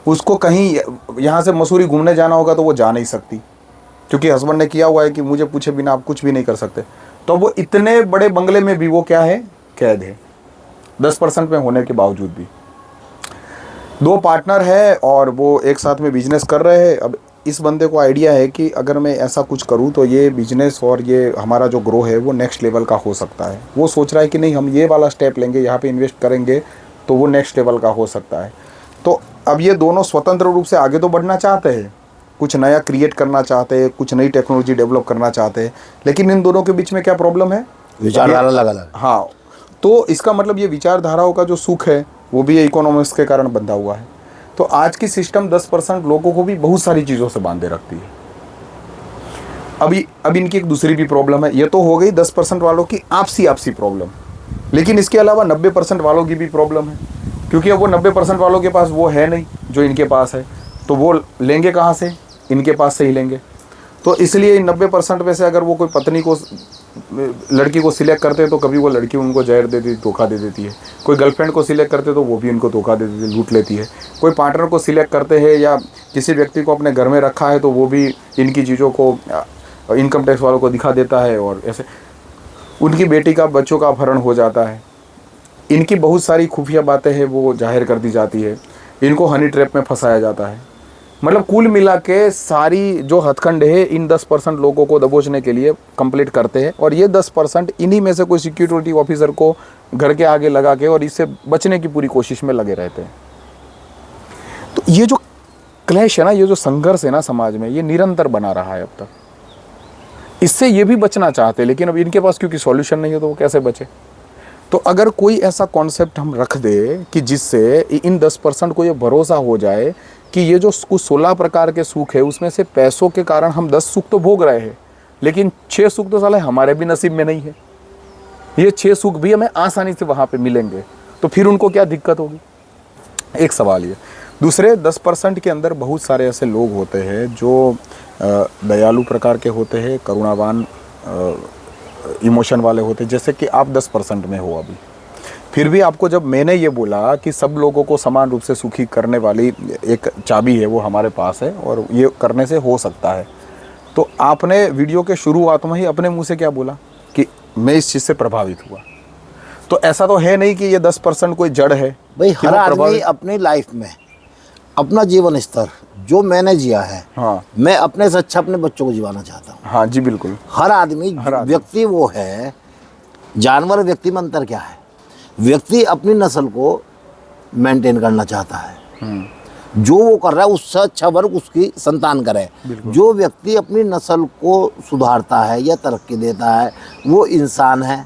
उसको कहीं यहाँ से मसूरी घूमने जाना होगा तो वो जा नहीं सकती, क्योंकि हस्बैंड ने किया हुआ है कि मुझे पूछे बिना आप कुछ भी नहीं कर सकते। तो वो इतने बड़े बंगले में भी वो क्या है, कैद है, 10% में होने के बावजूद भी। 2 पार्टनर है और वो एक साथ में बिजनेस कर रहे हैं। अब इस बंदे को आइडिया है कि अगर मैं ऐसा कुछ करूं तो ये बिजनेस और ये हमारा जो ग्रो है वो नेक्स्ट लेवल का हो सकता है। वो सोच रहा है कि नहीं, हम ये वाला स्टेप लेंगे, यहाँ पे इन्वेस्ट करेंगे तो वो नेक्स्ट लेवल का हो सकता है। तो अब ये दोनों स्वतंत्र रूप से आगे तो बढ़ना चाहते हैं, कुछ नया क्रिएट करना चाहते हैं, कुछ नई टेक्नोलॉजी डेवलप करना चाहते हैं, लेकिन इन दोनों के बीच में क्या प्रॉब्लम है? विचारधारा अलग अलग। हाँ, तो इसका मतलब ये विचारधाराओं का जो सुख है वो भी इकोनॉमिक्स के कारण बंधा हुआ है। तो आज की सिस्टम 10% लोगों को भी बहुत सारी चीज़ों से बांधे रखती है। अब इनकी एक दूसरी भी प्रॉब्लम है। ये तो हो गई 10% वालों की आपसी प्रॉब्लम, लेकिन इसके अलावा 90% वालों की भी प्रॉब्लम है, क्योंकि अब वो 90% वालों के पास वो है नहीं जो इनके पास है, तो वो लेंगे कहाँ से? इनके पास से ही लेंगे। तो इसलिए इन 90% में से अगर वो कोई पत्नी को, लड़की को सिलेक्ट करते हैं तो कभी वो लड़की उनको जहर दे देती, धोखा दे देती है। कोई गर्लफ्रेंड को सिलेक्ट करते तो वो भी इनको धोखा दे देती, लूट लेती है। कोई पार्टनर को सिलेक्ट करते हैं या किसी व्यक्ति को अपने घर में रखा है तो वो भी इनकी चीज़ों को इनकम टैक्स वालों को दिखा देता है और ऐसे उनकी बेटी का, बच्चों का अपहरण हो जाता है। इनकी बहुत सारी खुफिया बातें हैं वो जाहिर कर दी जाती है, इनको हनी ट्रैप में फंसाया जाता है। मतलब कुल मिला के सारी जो हथकंड है इन 10% लोगों को दबोचने के लिए कंप्लीट करते हैं, और ये 10% इन्हीं में से कोई सिक्योरिटी ऑफिसर को घर के आगे लगा के और इससे बचने की पूरी कोशिश में लगे रहते हैं। तो ये जो क्लैश है ना, ये जो संघर्ष है ना समाज में, ये निरंतर बना रहा है अब तक। इससे ये भी बचना चाहते हैं, लेकिन अब इनके पास क्योंकि सॉल्यूशन नहीं है तो वो कैसे बचे? तो अगर कोई ऐसा कॉन्सेप्ट हम रख दे कि जिससे इन 10% को ये भरोसा हो जाए कि ये जो कुछ 16 प्रकार के सुख है उसमें से पैसों के कारण हम 10 सुख तो भोग रहे हैं, लेकिन 6 सुख तो साले हमारे भी नसीब में नहीं है। ये 6 सुख भी हमें आसानी से वहाँ पे मिलेंगे, तो फिर उनको क्या दिक्कत होगी? एक सवाल ये। दूसरे 10% के अंदर बहुत सारे ऐसे लोग होते हैं जो दयालु प्रकार के होते हैं, करुणावान इमोशन वाले होते हैं, जैसे कि आप 10% में हो अभी। फिर भी आपको जब मैंने ये बोला कि सब लोगों को समान रूप से सुखी करने वाली एक चाबी है वो हमारे पास है और ये करने से हो सकता है, तो आपने वीडियो के शुरुआत में ही अपने मुंह से क्या बोला कि मैं इस चीज़ से प्रभावित हुआ। तो ऐसा तो है नहीं कि ये 10% कोई जड़ है भाई। कि हर वो आदमी प्रभावित- अपनी लाइफ में अपना जीवन स्तर जो मैंने जिया है, हाँ मैं अपने से अच्छा अपने बच्चों को जिवाना चाहता हूँ। हाँ जी बिल्कुल। हर आदमी व्यक्ति वो है, जानवर व्यक्ति में अंतर क्या है? व्यक्ति अपनी नस्ल को मेंटेन करना चाहता है, जो वो कर रहा है उससे अच्छा वर्ग उसकी संतान करे। जो व्यक्ति अपनी नस्ल को सुधारता है या तरक्की देता है वो इंसान है,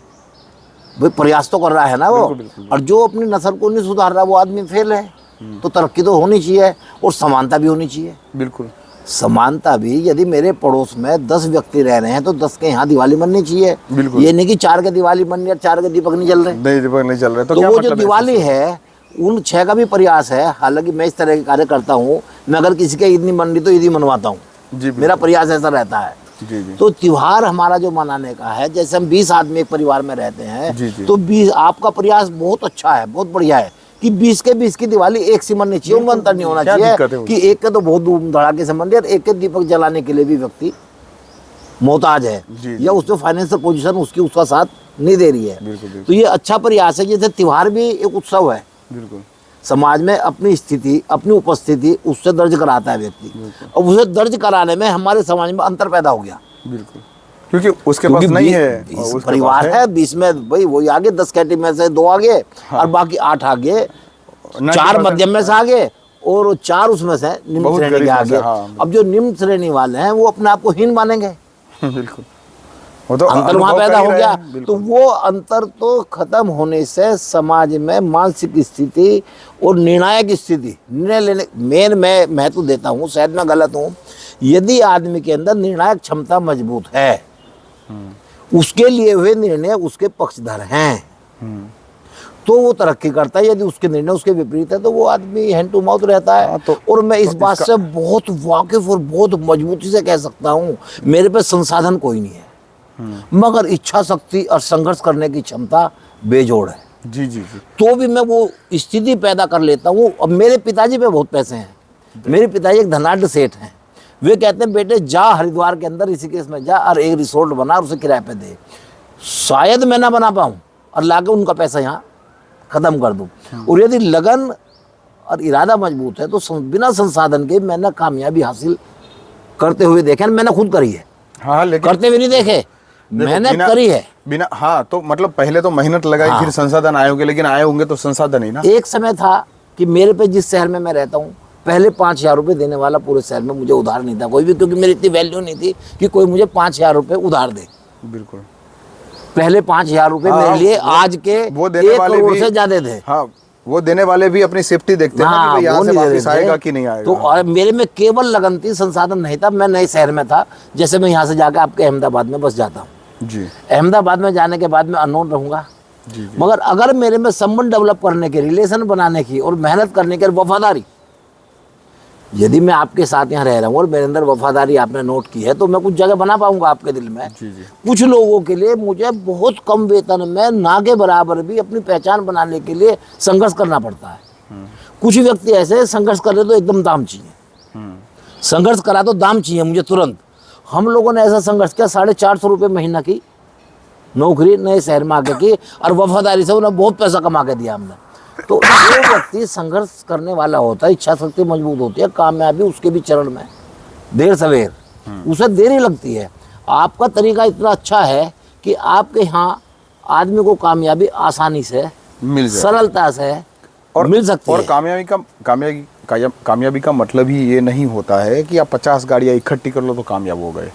भाई प्रयास तो कर रहा है ना वो। और जो अपनी नस्ल को नहीं सुधार रहा वो आदमी फेल है। तो तरक्की तो होनी चाहिए और समानता भी होनी चाहिए। बिल्कुल समानता भी, यदि मेरे पड़ोस में 10 व्यक्ति रह रहे हैं तो 10 के यहाँ दिवाली बननी चाहिए। बिल्कुल। ये नहीं कि 4 के दिवाली बन रही है, 4 के दीपक नहीं जल रहे। नहीं दीपक नहीं चल रहे तो क्या वो मतलब जो है? दिवाली है उन 6 का भी प्रयास है। हालांकि मैं इस तरह के कार्य करता हूँ, मैं अगर किसी के ईद नहीं बन रही तो ईद ही मनवाता हूँ, जी मेरा प्रयास ऐसा रहता है। जी जी तो त्योहार हमारा जो मनाने का है, जैसे हम 20 आदमी एक परिवार में रहते हैं, जी, जी। तो 20 आपका प्रयास बहुत अच्छा है, बहुत बढ़िया है कि 20 के 20 की दिवाली एक सी मननी चाहिए, उनमें अंतर नहीं होना क्या चाहिए दिक्कत है कि एक के तो बहुत धूम धड़ाके से मन रही है और एक के दीपक जलाने के लिए भी व्यक्ति मोहताज है जी, या उसको फाइनेंशियल पोजीशन उसकी उसका साथ नहीं दे रही है। बिल्कुल तो ये अच्छा प्रयास है। जैसे त्योहार भी एक उत्सव है, बिल्कुल समाज में अपनी स्थिति अपनी उपस्थिति उससे दर्ज कराता है व्यक्ति, और उसे दर्ज कराने में हमारे समाज में अंतर पैदा हो गया। बिल्कुल, क्योंकि उसके पास नहीं है, 20 उसके परिवार पास है, 20 में भाई वही आगे 10 कैटेगरी में से 2 आगे और बाकी 8 आगे, 4 मध्यम में से आगे और 4 उसमें से निम्न बहुत श्रेणी के गरीब में से, आगे। हाँ। अब जो निम्न श्रेणी वाले हैं वो अपने आप को हीन मानेंगे, बिल्कुल वो तो अंतर वहां अनुभव पैदा कर ही हो रहे गया। हैं, तो बिल्कुल। वो अंतर तो खत्म होने से समाज में मानसिक स्थिति और निर्णायक स्थिति, निर्णय लेने मैं महत्व देता हूँ, शायद मैं गलत हूँ। यदि आदमी के अंदर निर्णायक क्षमता मजबूत है, उसके लिए हुए निर्णय उसके पक्षधर हैं, तो वो तरक्की करता है। यदि उसके निर्णय उसके विपरीत है तो वो आदमी हैंड टू माउथ रहता है। और मैं इस बात से बहुत वाकिफ और बहुत मजबूती से कह सकता हूँ, मेरे पे संसाधन कोई नहीं है, मगर इच्छा शक्ति और संघर्ष करने की क्षमता बेजोड़ है। जी जी जी तो भी मैं वो स्थिति पैदा कर लेता हूँ। अब मेरे पिताजी पे बहुत पैसे हैं, मेरे पिताजी एक धनाढ्य सेठ हैं। वे कहते हैं बेटे जा हरिद्वार के अंदर ऋषिकेश में जा और एक रिसोर्ट बना और उसे किराए पे दे। शायद मैं ना बना पाऊँ और लाके उनका पैसा यहाँ खत्म कर दूँ। और यदि लगन और इरादा मजबूत है तो बिना संसाधन के मैंने कामयाबी हासिल करते हुए देखे, मैंने खुद करी है। हाँ लेकिन करते हुए नहीं देखे, मैंने करी है बिना। हाँ तो मतलब पहले तो मेहनत लगाई, हाँ। फिर संसाधन आए होंगे, लेकिन आए होंगे तो संसाधन ही ना। एक समय था कि मेरे पे जिस शहर में मैं रहता हूँ, पहले 5,000 रुपये देने वाला पूरे शहर में मुझे उधार नहीं था कोई भी, क्योंकि मेरी इतनी वैल्यू नहीं थी कि कोई मुझे 5,000 रुपये उधार दे। बिल्कुल पहले 5,000 रुपये हाँ, मेरे लिए वो- आज के वो देने 1 वाले करोड़ भी- से ज्यादा थे। हाँ वो देने वाले भी अपनी सेफ्टी देखते हैं ना कि भाई यहाँ वो से नहीं दे वापस रहे थे। आएगा कि नहीं आएगा। तो और मेरे में केवल लगन थी, संसाधन नहीं था। मैं नए शहर में था, जैसे मैं यहाँ से जाकर आपके अहमदाबाद में बस जाता हूँ। जी अहमदाबाद में जाने के बाद मैं अननोन रहूंगा, जी मगर अगर मेरे में संबंध डेवलप करने के, रिलेशन बनाने की और मेहनत करने की और वफादारी, यदि मैं आपके साथ यहाँ रह रहा हूँ और मेरे अंदर वफादारी आपने नोट की है, तो मैं कुछ जगह बना पाऊंगा आपके दिल में। जी जी कुछ लोगों के लिए मुझे बहुत कम वेतन में ना के बराबर भी अपनी पहचान बनाने के लिए संघर्ष करना पड़ता है। कुछ व्यक्ति ऐसे संघर्ष कर रहे तो एकदम दाम चाहिए, संघर्ष करा तो दाम चाहिए मुझे तुरंत। हम लोगों ने ऐसा संघर्ष किया, 450 रुपये महीना की नौकरी नए शहर में आके की और वफादारी से उन्हें बहुत पैसा कमा के दिया हमने। तो जो व्यक्ति संघर्ष करने वाला होता है, इच्छा शक्ति मजबूत होती है, कामयाबी उसके भी चरण में देर सवेर उसे देरी लगती है। आपका तरीका इतना अच्छा है कि आपके यहाँ आदमी को कामयाबी आसानी से मिल जाए, सरलता से और मिल सकती और है। कामयाबी का मतलब ही ये नहीं होता है कि आप 50 गाड़ियाँ इकट्ठी कर लो तो कामयाब हो गए।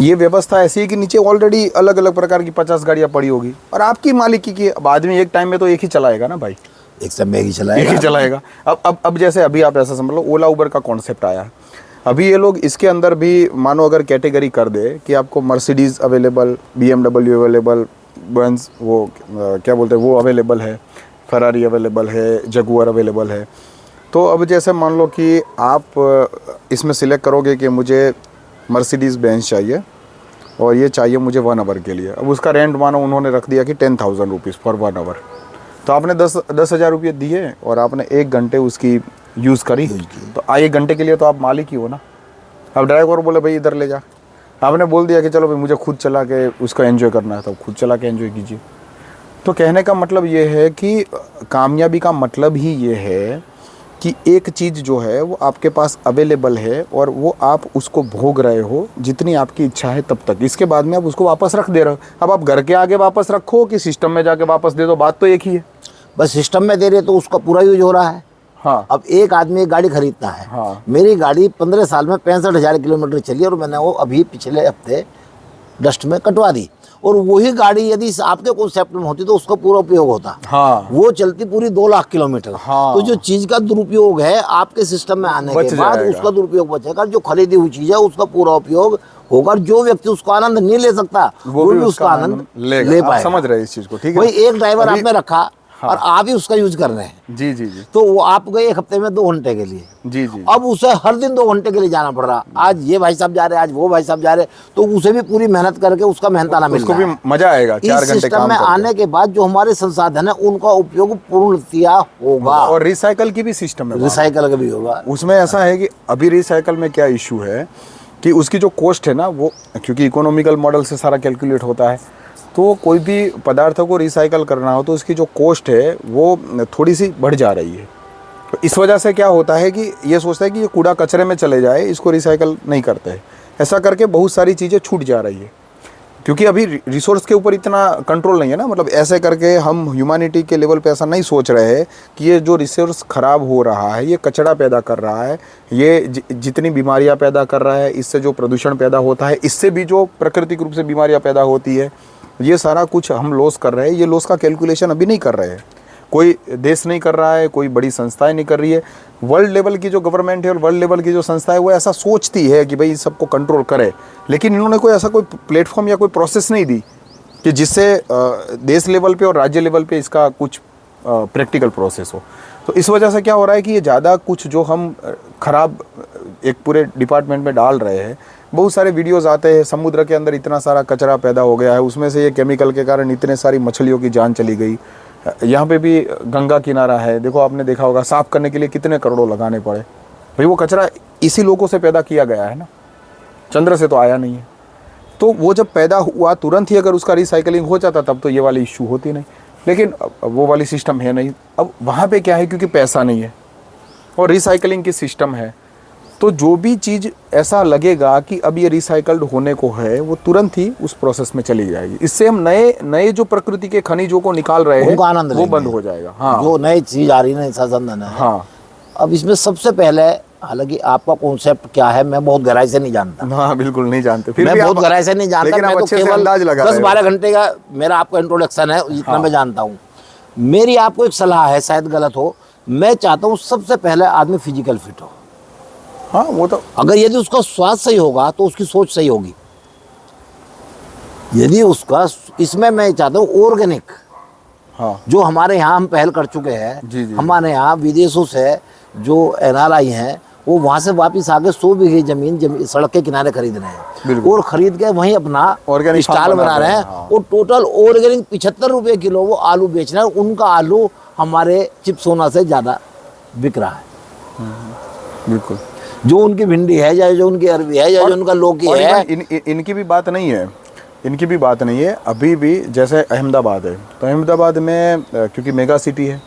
ये व्यवस्था ऐसी है कि नीचे ऑलरेडी अलग अलग प्रकार की 50 गाड़ियाँ पड़ी होगी और आपकी मालिकी की। अब आदमी एक टाइम में तो एक ही चलाएगा ना भाई, एक समय ही एक चलाएगा। ही चलाएगा। अब जैसे अभी आप ऐसा समझ लो, ओला उबर का कॉन्सेप्ट आया, अभी ये लोग इसके अंदर भी मानो अगर कैटेगरी कर दे कि आपको Mercedes available, BMW available, Benz वो क्या बोलते हैं वो अवेलेबल है, फरारी अवेलेबल है, जगुआर अवेलेबल है। तो अब जैसे मान लो कि आप इसमें सिलेक्ट करोगे कि मुझे मर्सिडीज़ बेंज चाहिए और ये चाहिए मुझे 1 आवर के लिए। अब उसका रेंट मानो उन्होंने रख दिया कि 10,000 रुपीज़ फॉर 1 आवर। तो आपने 10,000 रुपये दिए और आपने 1 घंटे उसकी यूज़ करी, तो 1 घंटे के लिए तो आप मालिक ही हो ना। अब ड्राइवर बोले भाई इधर ले जा, आपने बोल दिया कि चलो भाई मुझे खुद चला के उसका एंजॉय करना है, तो खुद चला के एंजॉय कीजिए। तो कहने का मतलब ये है कि कामयाबी का मतलब ही ये है कि एक चीज़ जो है वो आपके पास अवेलेबल है और वो आप उसको भोग रहे हो जितनी आपकी इच्छा है तब तक। इसके बाद में आप उसको वापस रख दे रहे हो। अब आप घर के आगे वापस रखो कि सिस्टम में जाके वापस दे दो, बात तो एक ही है। बस सिस्टम में दे रहे तो उसका पूरा यूज हो रहा है। हाँ। अब एक आदमी एक गाड़ी खरीदता है। हाँ। मेरी गाड़ी 15 साल में 65,000 किलोमीटर चली और मैंने वो अभी पिछले हफ्ते डस्ट में कटवा दी। और वही गाड़ी यदि आपके कॉन्सेप्ट में होती तो उसका पूरा उपयोग होता। हाँ। वो चलती पूरी 2 लाख किलोमीटर। हाँ। तो जो चीज का दुरुपयोग है आपके सिस्टम में आने के बाद उसका दुरुपयोग बचेगा। जो खरीदी हुई चीज है उसका पूरा उपयोग होगा। जो व्यक्ति उसका आनंद नहीं ले सकता वो भी उसका आनंद ले पाएगा। समझ रहे हैं इस चीज को, ठीक है। वही एक ड्राइवर आपने रखा और आप ही उसका यूज कर रहे हैं। जी जी जी। तो वो आप गए 1 हफ्ते में 2 घंटे के लिए। जी जी। अब उसे हर दिन 2 घंटे के लिए जाना पड़ रहा। आज ये भाई साहब जा रहे हैं, आज वो भाई साहब जा रहे हैं, तो उसे भी पूरी मेहनत करके उसका मेहनताना मिल रहा है। उसको भी मजा आएगा 4 घंटे काम करके। इस सिस्टम में आने के बाद जो हमारे संसाधन है उनका उपयोग पूर्णतया होगा। और रिसाइकल की भी सिस्टम है, रिसाइकल का भी होगा। उसमें ऐसा है कि अभी रिसाइकल में क्या इशू है कि उसकी जो कॉस्ट है ना, वो क्योंकि इकोनॉमिकल मॉडल से सारा कैलकुलेट होता है, तो कोई भी पदार्थ को रिसाइकल करना हो तो उसकी जो कॉस्ट है वो थोड़ी सी बढ़ जा रही है। तो इस वजह से क्या होता है कि ये सोचता है कि ये कूड़ा कचरे में चले जाए, इसको रिसाइकल नहीं करते हैं। ऐसा करके बहुत सारी चीज़ें छूट जा रही है क्योंकि अभी रिसोर्स के ऊपर इतना कंट्रोल नहीं है ना। मतलब ऐसे करके हम ह्यूमैनिटी के लेवल पे ऐसा नहीं सोच रहे हैं कि ये जो रिसोर्स ख़राब हो रहा है, ये कचरा पैदा कर रहा है, ये जितनी बीमारियां पैदा कर रहा है, इससे जो प्रदूषण पैदा होता है, इससे भी जो प्राकृतिक रूप से बीमारियां पैदा होती है, ये सारा कुछ हम लॉस कर रहे हैं। ये लॉस का कैलकुलेशन अभी नहीं कर रहे हैं, कोई देश नहीं कर रहा है, कोई बड़ी संस्थाएं नहीं कर रही है। वर्ल्ड लेवल की जो गवर्नमेंट है और वर्ल्ड लेवल की जो संस्था है वो ऐसा सोचती है कि भाई सबको कंट्रोल करे, लेकिन इन्होंने कोई ऐसा कोई प्लेटफॉर्म या कोई प्रोसेस नहीं दी कि जिससे देश लेवल पे और राज्य लेवल पे इसका कुछ प्रैक्टिकल प्रोसेस हो। तो इस वजह से क्या हो रहा है कि ये ज़्यादा कुछ जो हम ख़राब एक पूरे डिपार्टमेंट में डाल रहे हैं। बहुत सारे वीडियोज़ आते हैं, समुद्र के अंदर इतना सारा कचरा पैदा हो गया है, उसमें से ये केमिकल के कारण इतने सारी मछलियों की जान चली गई। यहाँ पे भी गंगा किनारा है, देखो आपने देखा होगा, साफ़ करने के लिए कितने करोड़ों लगाने पड़े। भाई वो कचरा इसी लोगों से पैदा किया गया है ना, चंद्र से तो आया नहीं है। तो वो जब पैदा हुआ तुरंत ही अगर उसका रिसाइकलिंग हो जाता तब तो ये वाली इशू होती नहीं, लेकिन वो वाली सिस्टम है नहीं। अब वहाँ पे क्या है, क्योंकि पैसा नहीं है और रिसाइकलिंग की सिस्टम है, तो जो भी चीज़ ऐसा लगेगा कि अब ये रिसाइकल्ड होने को है वो तुरंत ही उस प्रोसेस में चली जाएगी। इससे हम नए नए जो प्रकृति के खनिजों को निकाल रहे हैं वो बंद हो जाएगा। हाँ, जो नई चीज़ आ रही है, संसाधन है। हाँ। अब इसमें सबसे पहले, हालांकि आपका कॉन्सेप्ट क्या है मैं बहुत गहराई से नहीं जानता। हाँ बिल्कुल नहीं जानते, फिर मैं भी बहुत गहराई से नहीं जानता। मैं तो केवल 10-12 घंटे का मेरा आपका इंट्रोडक्शन है, जितना मैं जानता हूँ। मेरी आपको एक सलाह है, शायद गलत हो। मैं चाहता हूँ सबसे पहले आदमी फिजिकल फिट हो। हाँ वो तो, अगर यदि उसका स्वास्थ्य सही होगा तो उसकी सोच सही होगी। यदि उसका, इसमें मैं चाहता हूँ ऑर्गेनिक, हाँ, जो हमारे यहाँ हम पहल कर चुके हैं। हमारे यहाँ विदेशों से जो NRI हैं वो वहाँ से वापस आके 100 बीघे जमीन सड़क के किनारे खरीद रहे हैं और खरीद के वहीं अपना स्टॉल बना रहे हैं। और टोटल ऑर्गेनिक 75 रुपये किलो वो आलू बेच रहे हैं। उनका आलू हमारे चिप्सोना से ज़्यादा बिक रहा है। बिल्कुल। जो उनकी भिंडी है या जो उनकी अरबी है या जो उनका लौकी है, इनकी भी बात नहीं है, इनकी भी बात नहीं है। अभी भी जैसे अहमदाबाद है, तो अहमदाबाद में क्योंकि मेगा सिटी है,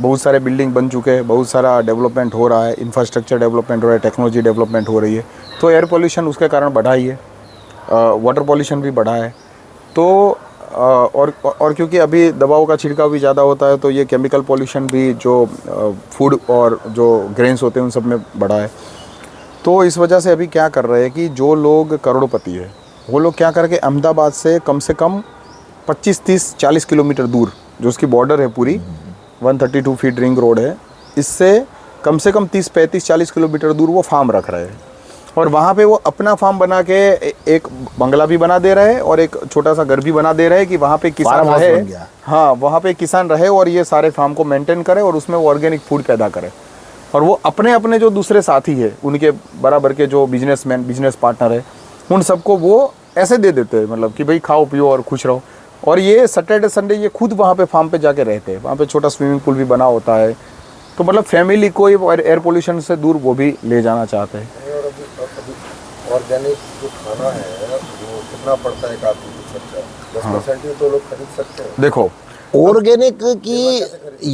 बहुत सारे बिल्डिंग बन चुके हैं, बहुत सारा डेवलपमेंट हो रहा है, इंफ्रास्ट्रक्चर डेवलपमेंट हो रहा है, टेक्नोलॉजी डेवलपमेंट हो रही है, तो एयर पोल्यूशन उसके कारण बढ़ा ही है, वाटर पोल्यूशन भी बढ़ा है। तो और क्योंकि अभी दवाओं का छिड़काव भी ज़्यादा होता है, तो ये केमिकल पोल्यूशन भी जो फूड और जो ग्रेन्स होते हैं उन सब में बढ़ा है। तो इस वजह से अभी क्या कर रहे हैं कि जो लोग करोड़पति है वो लोग क्या करके अहमदाबाद से कम 25, 30, 40 किलोमीटर दूर, जो उसकी बॉर्डर है पूरी 132 फीट रिंग रोड है, इससे कम से कम 30, 35, 40 किलोमीटर दूर वो फार्म रख रहे हैं। और वहाँ पे वो अपना फार्म बना के एक बंगला भी बना दे रहे हैं और एक छोटा सा घर भी बना दे रहे हैं कि वहाँ पे किसान फार्म हाउस रहे। बन गया। हाँ, वहाँ पे किसान रहे और ये सारे फार्म को मेंटेन करे और उसमें वो ऑर्गेनिक फूड पैदा करे। और वो अपने अपने जो दूसरे साथी है, उनके बराबर के जो बिजनेसमैन, बिजनेस पार्टनर है, उन सबको वो ऐसे दे देते हैं, मतलब कि भाई खाओ पियो और खुश रहो। और ये सैटरडे संडे ये खुद वहाँ पे फार्म पे जाके रहते हैं। वहाँ पे छोटा स्विमिंग पूल भी बना होता है। तो मतलब फैमिली को एयर पोल्यूशन से दूर वो भी ले जाना चाहते हैं। और अभी ऑर्गेनिक जो खाना है वो कितना पड़ता है, काफ़ी खर्चा, 10% ही तो लोग खरीद सकते हैं। देखो, ऑर्गेनिक की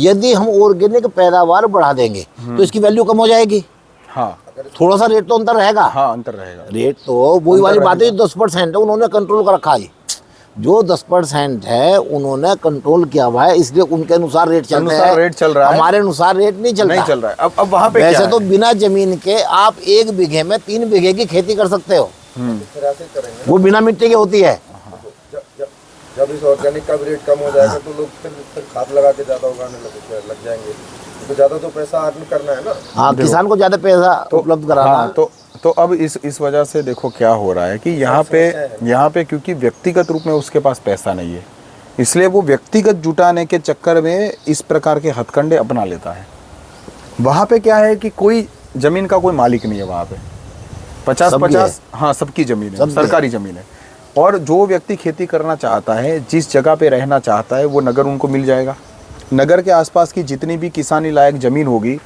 यदि हम ऑर्गेनिक पैदावार बढ़ा देंगे तो इसकी वैल्यू कम हो जाएगी। हाँ थोड़ा सा रेट तो अंतर रहेगा। हाँ, अंतर रहेगा। रेट तो वही वाली बात है, 10% है उन्होंने कंट्रोल कर रखा है। जो 10% है उन्होंने कंट्रोल किया हुआ है, इसलिए उनके अनुसार रेट चल रहा है। रेट चल रहा है, हमारे अनुसार रेट नहीं चल रहा है। अब वहाँ पे वैसे तो बिना जमीन के आप 1 बीघे में 3 बीघे की खेती कर सकते हो। फिर ऐसे करेंगे, वो बिना मिट्टी की होती है। जब इस ऑर्गेनिक का भी रेट कम हो जाएगा तो लोग फिर खाद लगा के ज़्यादा उगाने लग जाएंगे। तो ज़्यादा तो पैसा अर्न करना है ना। हाँ, किसान को ज़्यादा पैसा उपलब्ध कराना। हाँ, तो अब इस वजह से देखो क्या हो रहा है कि यहाँ पे क्योंकि व्यक्तिगत रूप में उसके पास पैसा नहीं है, इसलिए वो व्यक्तिगत जुटाने के चक्कर में इस प्रकार के हथकंडे अपना लेता है। वहाँ पे क्या है कि कोई जमीन का कोई मालिक नहीं है। वहाँ पे 50-50, हाँ, सबकी जमीन है, सरकारी जमीन है। और जो व्यक्ति खेती करना चाहता है, जिस जगह पे रहना चाहता है, वो नगर उनको मिल जाएगा। नगर के आसपास की जितनी भी किसानी लायक ज़मीन होगी,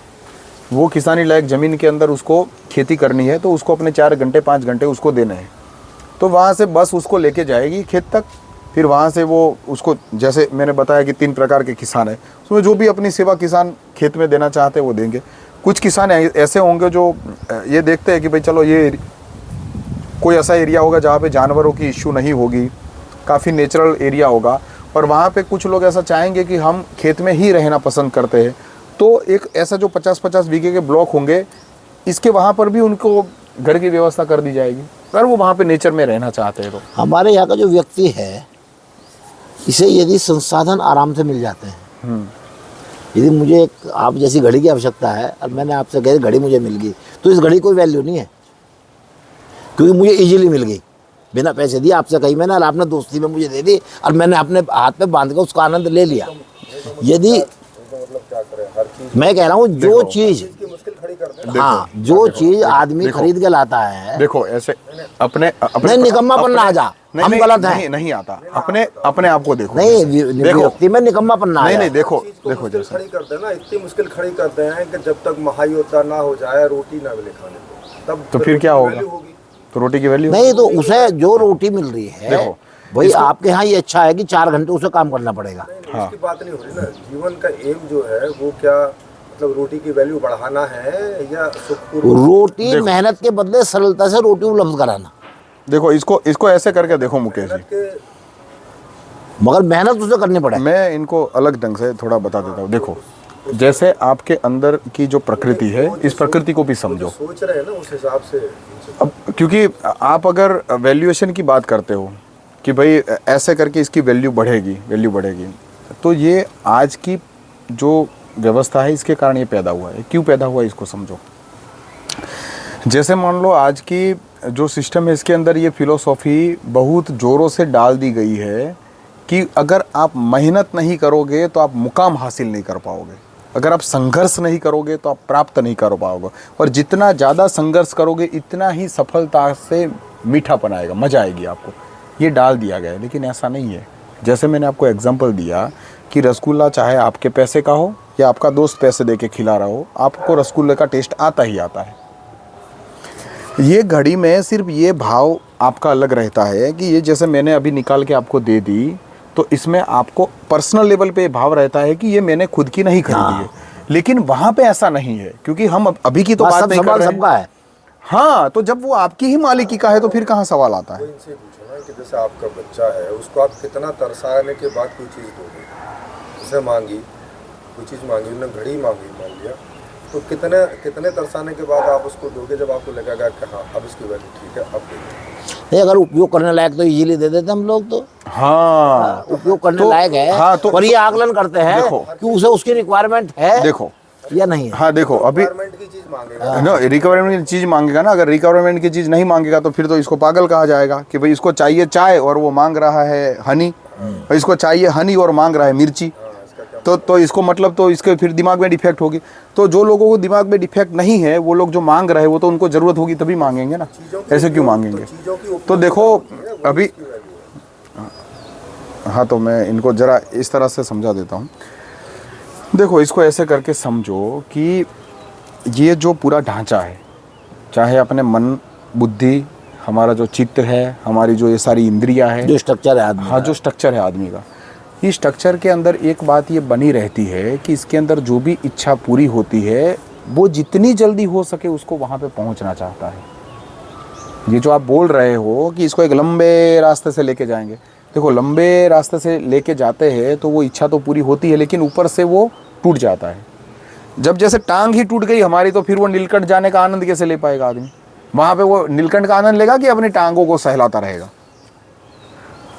वो किसानी लायक ज़मीन के अंदर उसको खेती करनी है तो उसको अपने 4 घंटे 5 घंटे उसको देने हैं। तो वहाँ से बस उसको लेके जाएगी खेत तक। फिर वहाँ से वो उसको, जैसे मैंने बताया कि 3 प्रकार के किसान हैं, उसमें जो भी अपनी सेवा किसान खेत में देना चाहते हैं वो देंगे। कुछ किसान ऐसे होंगे जो ये देखते हैं कि भाई चलो ये कोई ऐसा एरिया होगा जहाँ पे जानवरों की इश्यू नहीं होगी, काफ़ी नेचुरल एरिया होगा, और वहाँ पे कुछ लोग ऐसा चाहेंगे कि हम खेत में ही रहना पसंद करते हैं। तो एक ऐसा जो 50-50 बीघे के ब्लॉक होंगे, इसके वहाँ पर भी उनको घर की व्यवस्था कर दी जाएगी अगर वो वहाँ पे नेचर में रहना चाहते हैं। तो हमारे यहाँ का जो व्यक्ति है, इसे यदि संसाधन आराम से मिल जाते हैं, यदि मुझे एक आप जैसी घड़ी की आवश्यकता है और मैंने आपसे कही घड़ी मुझे मिल गई, तो इस घड़ी कोई वैल्यू नहीं है, क्योंकि मुझे इजीली मिल गई, बिना पैसे दिए आपसे कही मैंने, और आपने दोस्ती में मुझे दे दी और मैंने अपने हाथ पे बांध कर उसका आनंद ले लिया। यदि मतलब क्या करें, हर चीज मैं कह रहा हूँ जो चीज, की मुश्किल खड़ी कर दें। हाँ, जो चीज आदमी खरीद के लाता है, देखो ऐसे अपने नहीं निकम्मापन ना आ जा, हम गलत हैं, नहीं आता, अपने आप को देखो। नहीं व्यक्ति में निकम्मापन ना आ नहीं, जाए। देखो मुश्किल जैसे खड़ी कर देना, इतनी मुश्किल खड़ी करते हैं कि जब तक महायोद्धा ना हो जाए, रोटी ना मिले खाने को, तब तो फिर क्या होगा? तो रोटी की वैल्यू नहीं, तो उसे जो रोटी मिल रही है, देखो भाई आपके यहाँ ये अच्छा है कि 4 घंटे उसे काम करना पड़ेगा। हाँ। उसकी बात नहीं हो रही ना। जीवन का एम जो है वो क्या, मतलब रोटी की वैल्यू बढ़ाना है या सुखपूर्वक रोटी मेहनत के बदले सरलता से रोटी उपलब्ध कराना। देखो इसको ऐसे करके देखो मुकेश जी, मगर मेहनत उसे करनी पड़े। मैं इनको अलग ढंग से थोड़ा बता देता हूँ। देखो जैसे आपके अंदर की जो प्रकृति है, इस प्रकृति को भी समझो। सोच रहे हैं ना उस हिसाब से। अब क्योंकि आप अगर वैल्यूएशन की बात करते हो कि भाई ऐसे करके इसकी वैल्यू बढ़ेगी, तो ये आज की जो व्यवस्था है इसके कारण ये पैदा हुआ है। क्यों पैदा हुआ है इसको समझो। जैसे मान लो आज की जो सिस्टम है इसके अंदर ये फिलोसॉफी बहुत ज़ोरों से डाल दी गई है कि अगर आप मेहनत नहीं करोगे तो आप मुकाम हासिल नहीं कर पाओगे, अगर आप संघर्ष नहीं करोगे तो आप प्राप्त नहीं कर पाओगे, और जितना ज़्यादा संघर्ष करोगे इतना ही सफलता से मीठापन आएगा, मज़ा आएगी आपको। ये डाल दिया गया है, लेकिन ऐसा नहीं है। जैसे मैंने आपको एग्जांपल दिया कि रसगुल्ला चाहे आपके पैसे का हो या आपका दोस्त पैसे दे के खिला रहा हो, आपको रसगुल्ले का टेस्ट आता ही आता है। ये घड़ी में सिर्फ ये भाव आपका अलग रहता है कि ये जैसे मैंने अभी निकाल के आपको दे दी, तो इसमें आपको पर्सनल लेवल पे भाव रहता है कि ये मैंने खुद की नहीं खरीदी है। लेकिन वहाँ पे ऐसा नहीं है, क्योंकि हम अभी की तो बात नहीं कर रहे सबका है। हाँ, तो जब वो आपकी ही मालिकी का है तो फिर कहाँ सवाल आता है। इनसे पूछो ना कि जैसे आपका बच्चा है, उसको आप कितना तरसाने के बाद कोई चीज़ दोगे। जैसे कोई चीज़ मांगी, उन्होंने घड़ी मांगी मान लिया, तो कितने तरसाने के बाद आप उसको दोगे जब आपको लगेगा कि हाँ अब इसकी वैल्यू ठीक है, अब नहीं, अगर उपयोग करने लायक तो इजीली दे देते हम लोग तो। हाँ, उपयोग करने लायक है। हाँ, पर ये आकलन करते हैं कि उसे उसकी रिक्वायरमेंट है। देखो या नहीं है? हाँ देखो अभी रिक्वायरमेंट की चीज़ मांगेगा। नो रिक्वायरमेंट की चीज़ मांगेगा ना, अगर रिक्वायरमेंट की चीज़ नहीं मांगेगा तो फिर तो इसको पागल कहा जाएगा कि भाई इसको चाहिए चाय और वो मांग रहा है हनी, और इसको चाहिए हनी और मांग रहा है मिर्ची, तो इसको मतलब तो इसके फिर दिमाग में डिफेक्ट होगी। तो जो लोगों को दिमाग में डिफेक्ट नहीं है वो लोग जो मांग रहे हैं वो तो उनको ज़रूरत होगी तभी मांगेंगे ना, ऐसे क्यों मांगेंगे? तो देखो अभी, हाँ तो मैं इनको ज़रा इस तरह से समझा देता हूँ। देखो इसको ऐसे करके समझो कि ये जो पूरा ढांचा है, चाहे अपने मन बुद्धि, हमारा जो चित्त है, हमारी जो ये सारी इंद्रियां है, जो स्ट्रक्चर है आदमी हाँ का। जो स्ट्रक्चर है आदमी का, इस स्ट्रक्चर के अंदर एक बात ये बनी रहती है कि इसके अंदर जो भी इच्छा पूरी होती है वो जितनी जल्दी हो सके उसको वहाँ पे पहुँचना चाहता है। ये जो आप बोल रहे हो कि इसको एक लंबे रास्ते से लेके जाएंगे, देखो लंबे रास्ते से लेके जाते हैं तो वो इच्छा तो पूरी होती है लेकिन ऊपर से वो टूट जाता है। जब जैसे टांग ही टूट गई हमारी तो फिर वो नीलकंठ जाने का आनंद कैसे ले पाएगा आदमी? वहाँ पे वो नीलकंठ का आनंद लेगा कि अपनी टांगों को सहलाता रहेगा?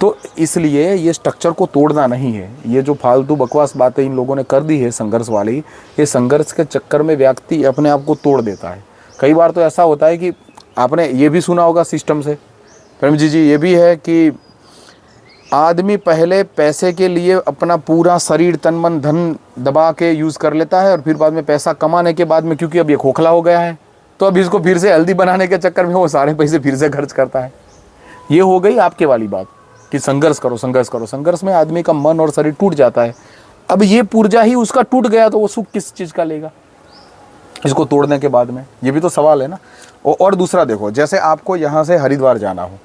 तो इसलिए ये स्ट्रक्चर को तोड़ना नहीं है। ये जो फालतू बकवास बातें इन लोगों ने कर दी है संघर्ष वाली, ये संघर्ष के चक्कर में व्यक्ति अपने आप को तोड़ देता है। कई बार तो ऐसा होता है कि आपने ये भी सुना होगा सिस्टम से, प्रेम जी ये भी है कि आदमी पहले पैसे के लिए अपना पूरा शरीर तन मन धन दबा के यूज़ कर लेता है और फिर बाद में पैसा कमाने के बाद में क्योंकि अब ये खोखला हो गया है तो अब इसको फिर से हेल्दी बनाने के चक्कर में वो सारे पैसे फिर से खर्च करता है। ये हो गई आपके वाली बात कि संघर्ष करो संघर्ष करो, संघर्ष में आदमी का मन और शरीर टूट जाता है। अब ये पुर्जा ही उसका टूट गया तो वो सुख किस चीज़ का लेगा इसको तोड़ने के बाद में? ये भी तो सवाल है ना। और दूसरा देखो, जैसे आपको यहाँ से हरिद्वार जाना हो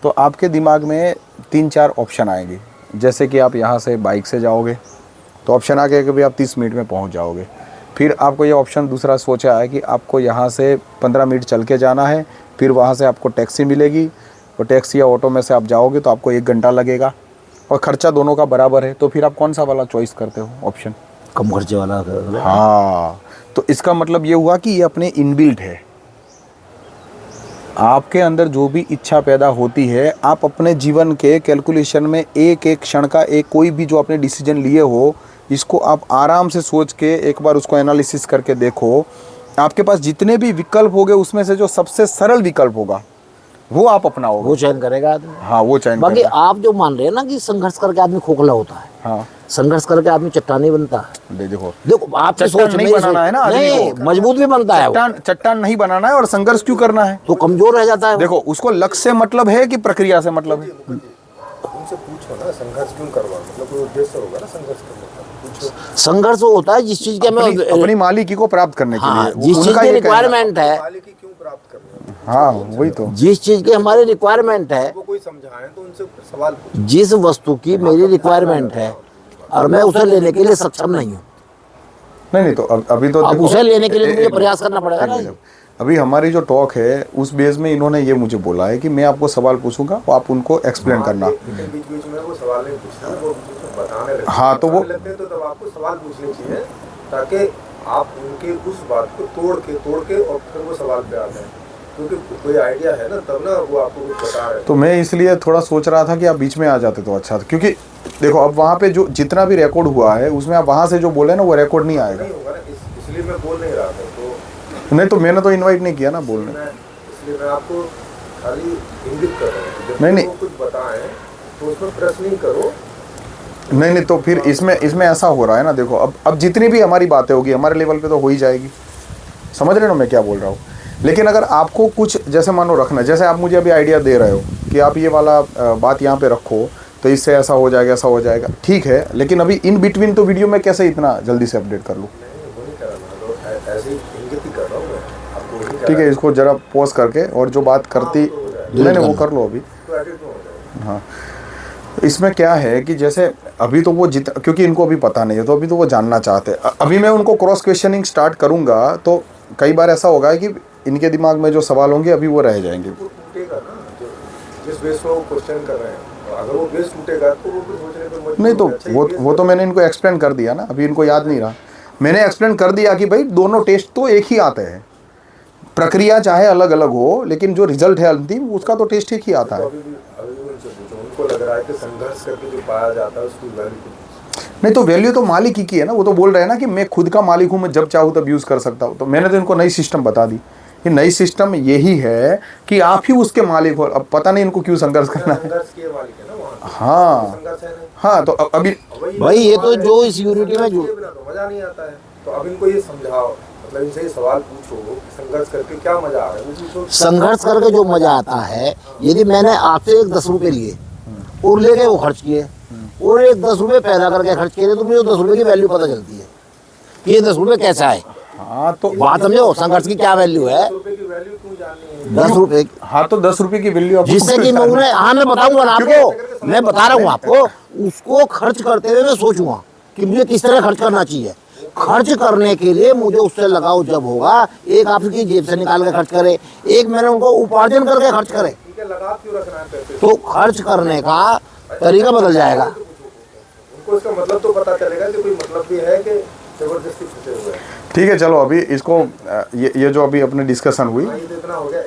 तो आपके दिमाग में 3-4 ऑप्शन आएंगे। जैसे कि आप यहाँ से बाइक से जाओगे तो ऑप्शन आ गया कि भाई आप 30 मिनट में पहुँच जाओगे। फिर आपको ये ऑप्शन दूसरा सोचा है कि आपको यहाँ से 15 मिनट चल के जाना है, फिर वहाँ से आपको टैक्सी मिलेगी और टैक्सी या ऑटो में से आप जाओगे तो आपको 1 घंटा लगेगा और ख़र्चा दोनों का बराबर है। तो फिर आप कौन सा वाला चॉइस करते हो ऑप्शन? कम खर्चे वाला। हाँ, तो इसका मतलब ये हुआ कि ये अपने इनबिल्ट है। आपके अंदर जो भी इच्छा पैदा होती है आप अपने जीवन के कैलकुलेशन में एक एक क्षण का एक कोई भी जो आपने डिसीजन लिए हो इसको आप आराम से सोच के एक बार उसको एनालिसिस करके देखो। आपके पास जितने भी विकल्प होंगे उसमें से जो सबसे सरल विकल्प होगा वो आप अपनाओगे, वो चयन करेगा आदमी। हाँ वो चयन बाकी करेगा। आप जो मान रहे हैं ना कि संघर्ष करके आदमी खोखला होता है, हाँ संघर्ष करके आदमी चट्टानी बनता है। देखो देखो आपकी चट्टान सोच नहीं मेरी बनाना सोच- है ना आदमी नहीं, को। मजबूत भी बनता है वो। चट्टान नहीं बनाना है और संघर्ष क्यों करना है? तो कमजोर रह जाता है वो। देखो उसको लक्ष्य से मतलब है कि प्रक्रिया से मतलब है? उनसे पूछो ना संघर्ष क्यों करवा, मतलब कोई उद्देश्य होगा ना संघर्ष करने का, पूछो। संघर्ष वो होता है जिस चीज के अपनी मालिकी को प्राप्त करने के हाँ, लिए जिस चीज उनका की ये कहना- रिक्वायरमेंट है, मालिक की क्यों प्राप्त करनी है? हाँ वही तो, जिस चीज की हमारी रिक्वायरमेंट है, वो कोई समझाए तो उनसे सवाल पूछो। जिस वस्तु की मेरी रिक्वायरमेंट है और मैं उसे लेने के लिए सक्षम नहीं हूँ, नहीं तो अभी तो अब देखो- उसे लेने के लिए मुझे प्रयास करना पड़ेगा ना। अभी हमारी जो टॉक है उस बेस में इन्होंने ये मुझे बोला है कि मैं आपको सवाल पूछूंगा वो आप उनको एक्सप्लेन करना। लेकिन बीच बीच में वो सवाल नहीं पूछते, वो बीच में बताने लगते हैं। हाँ, तो वो- बताने लगते हैं तो तब आपको सवाल पूछने चाहिए ताकि आप उनके उस बात को तोड़ के और फिर वो सवाल पे आते हैं, क्योंकि कोई आइडिया है ना तब ना वो आपको कुछ बता रहे हैं। तो मैं इसलिए थोड़ा सोच रहा था कि आप बीच में आ जाते तो अच्छा था, क्योंकि देखो अब वहाँ पे जो जितना भी रिकॉर्ड हुआ है उसमें आप वहाँ से जो बोले ना वो रिकॉर्ड नहीं आएगा। नहीं होगा ना, इसलिए मैं बोल नहीं रहा था। तो नहीं तो मैंने तो इनवाइट नहीं किया ना बोलने। इसलिए मैं आपको खाली इंगित कर रहा हूँ, जब नहीं। वो कुछ बताएं तो उसमें प्रश्न नहीं करो। नहीं तो फिर इसमें ऐसा हो रहा है ना, देखो अब जितनी भी हमारी बातें होगी हमारे लेवल पे तो हो ही जाएगी, समझ रहे हो मैं क्या बोल रहा हूँ। लेकिन अगर आपको कुछ जैसे मानो रखना, जैसे आप मुझे अभी आइडिया दे रहे हो कि आप ये वाला बात यहाँ पे रखो तो इससे ऐसा हो जाएगा ऐसा हो जाएगा, ठीक है, लेकिन अभी इन बिटवीन तो वीडियो में कैसे इतना जल्दी से अपडेट कर लूँ? वो नहीं कर रहा, तो ऐसे ही इंगित ही कर रहा हूँ मैं आपको, वही कर ठीक है, इसको ज़रा पॉज करके और जो बात करती नहीं वो कर लो अभी। तो एडिट हो जाएगा। हाँ, इसमें क्या है कि जैसे अभी तो वो क्योंकि इनको अभी पता नहीं है तो अभी तो वो जानना चाहते हैं। अभी मैं उनको क्रॉस क्वेश्चनिंग स्टार्ट करूँगा तो कई बार ऐसा होगा कि इनके दिमाग में जो सवाल होंगे अभी वो रह जाएंगे। वो टूटेगा ना, जो जिस बेस पर वो क्वेश्चन कर रहे हैं, अगर वो बेस टूटेगा तो वो फिर सोचने पे मजबूर नहीं तो होंगे, अच्छा, ये वो तो मैंने इनको एक्सप्लेन कर दिया ना, अभी इनको याद नहीं रहा। मैंने एक्सप्लेन कर दिया कि भाई दोनों टेस्ट तो एक ही आते हैं, प्रक्रिया चाहे अलग अलग हो लेकिन जो रिजल्ट है अंतिम उसका तो टेस्ट एक ही आता है। अभी भी उनसे पूछो, उनको लग रहा है कि संघर्ष करके जो पाया जाता है उसकी वैल्यू नहीं तो वैल्यू तो मालिक ही की है ना, वो तो बोल रहे हैं ना कि मैं खुद का मालिक हूँ, मैं जब चाहूँ तब यूज़ कर सकता हूँ। तो मैंने तो इनको नई सिस्टम बता दी, ये नई सिस्टम यही है कि आप ही उसके मालिक हो। अब पता नहीं इनको क्यों संघर्ष करना है। संघर्ष के मालिक है ना वहाँ, हाँ संघर्ष है नहीं। हाँ, तो अभी भाई ये तो जो इस यूनिटी में जो बिना तो मजा नहीं आता है। तो अब इनको ये समझाओ, मतलब इनसे ये सवाल पूछो कि संघर्ष करके क्या मजा आ रहा है, वो पूछो। संघर्ष करके जो मजा आता है, यदि मैंने आपसे एक 10 रुपए लिए और लेके वो खर्च किए और एक 10 रुपए पैदा करके खर्च किए, तो मुझे 10 रुपए की वैल्यू पता चलती है कि ये 10 रुपए कैसा है। हाँ तो बात समझो, संघर्ष की क्या वैल्यू है। 10 रुपए की वैल्यू क्यों जाननी है? 10 रुपए, हाँ तो 10 रुपए की वैल्यू जिससे कि मैं उन्हें, हाँ मैं बताऊंगा ना आपको, मैं बता रहा हूँ आपको, उसको खर्च करते हुए मैं सोचूंगा कि मुझे किस तरह खर्च करना चाहिए। खर्च करने के लिए मुझे उससे लगाव जब होगा, एक आपकी जेब से निकाल के खर्च करे, एक मैंने उनको उपार्जन करके खर्च करे, ठीक है, लगाव क्यों रखना है पैसे? तो खर्च करने का तरीका बदल जाएगा। उनको इसका मतलब तो पता चलेगा कि कोई मतलब भी है कि जबरदस्ती फंसे हुए हैं। ठीक है, चलो अभी इसको ये जो अभी अपनी डिस्कशन हुई, हाँ, ये तो इतना हो गया।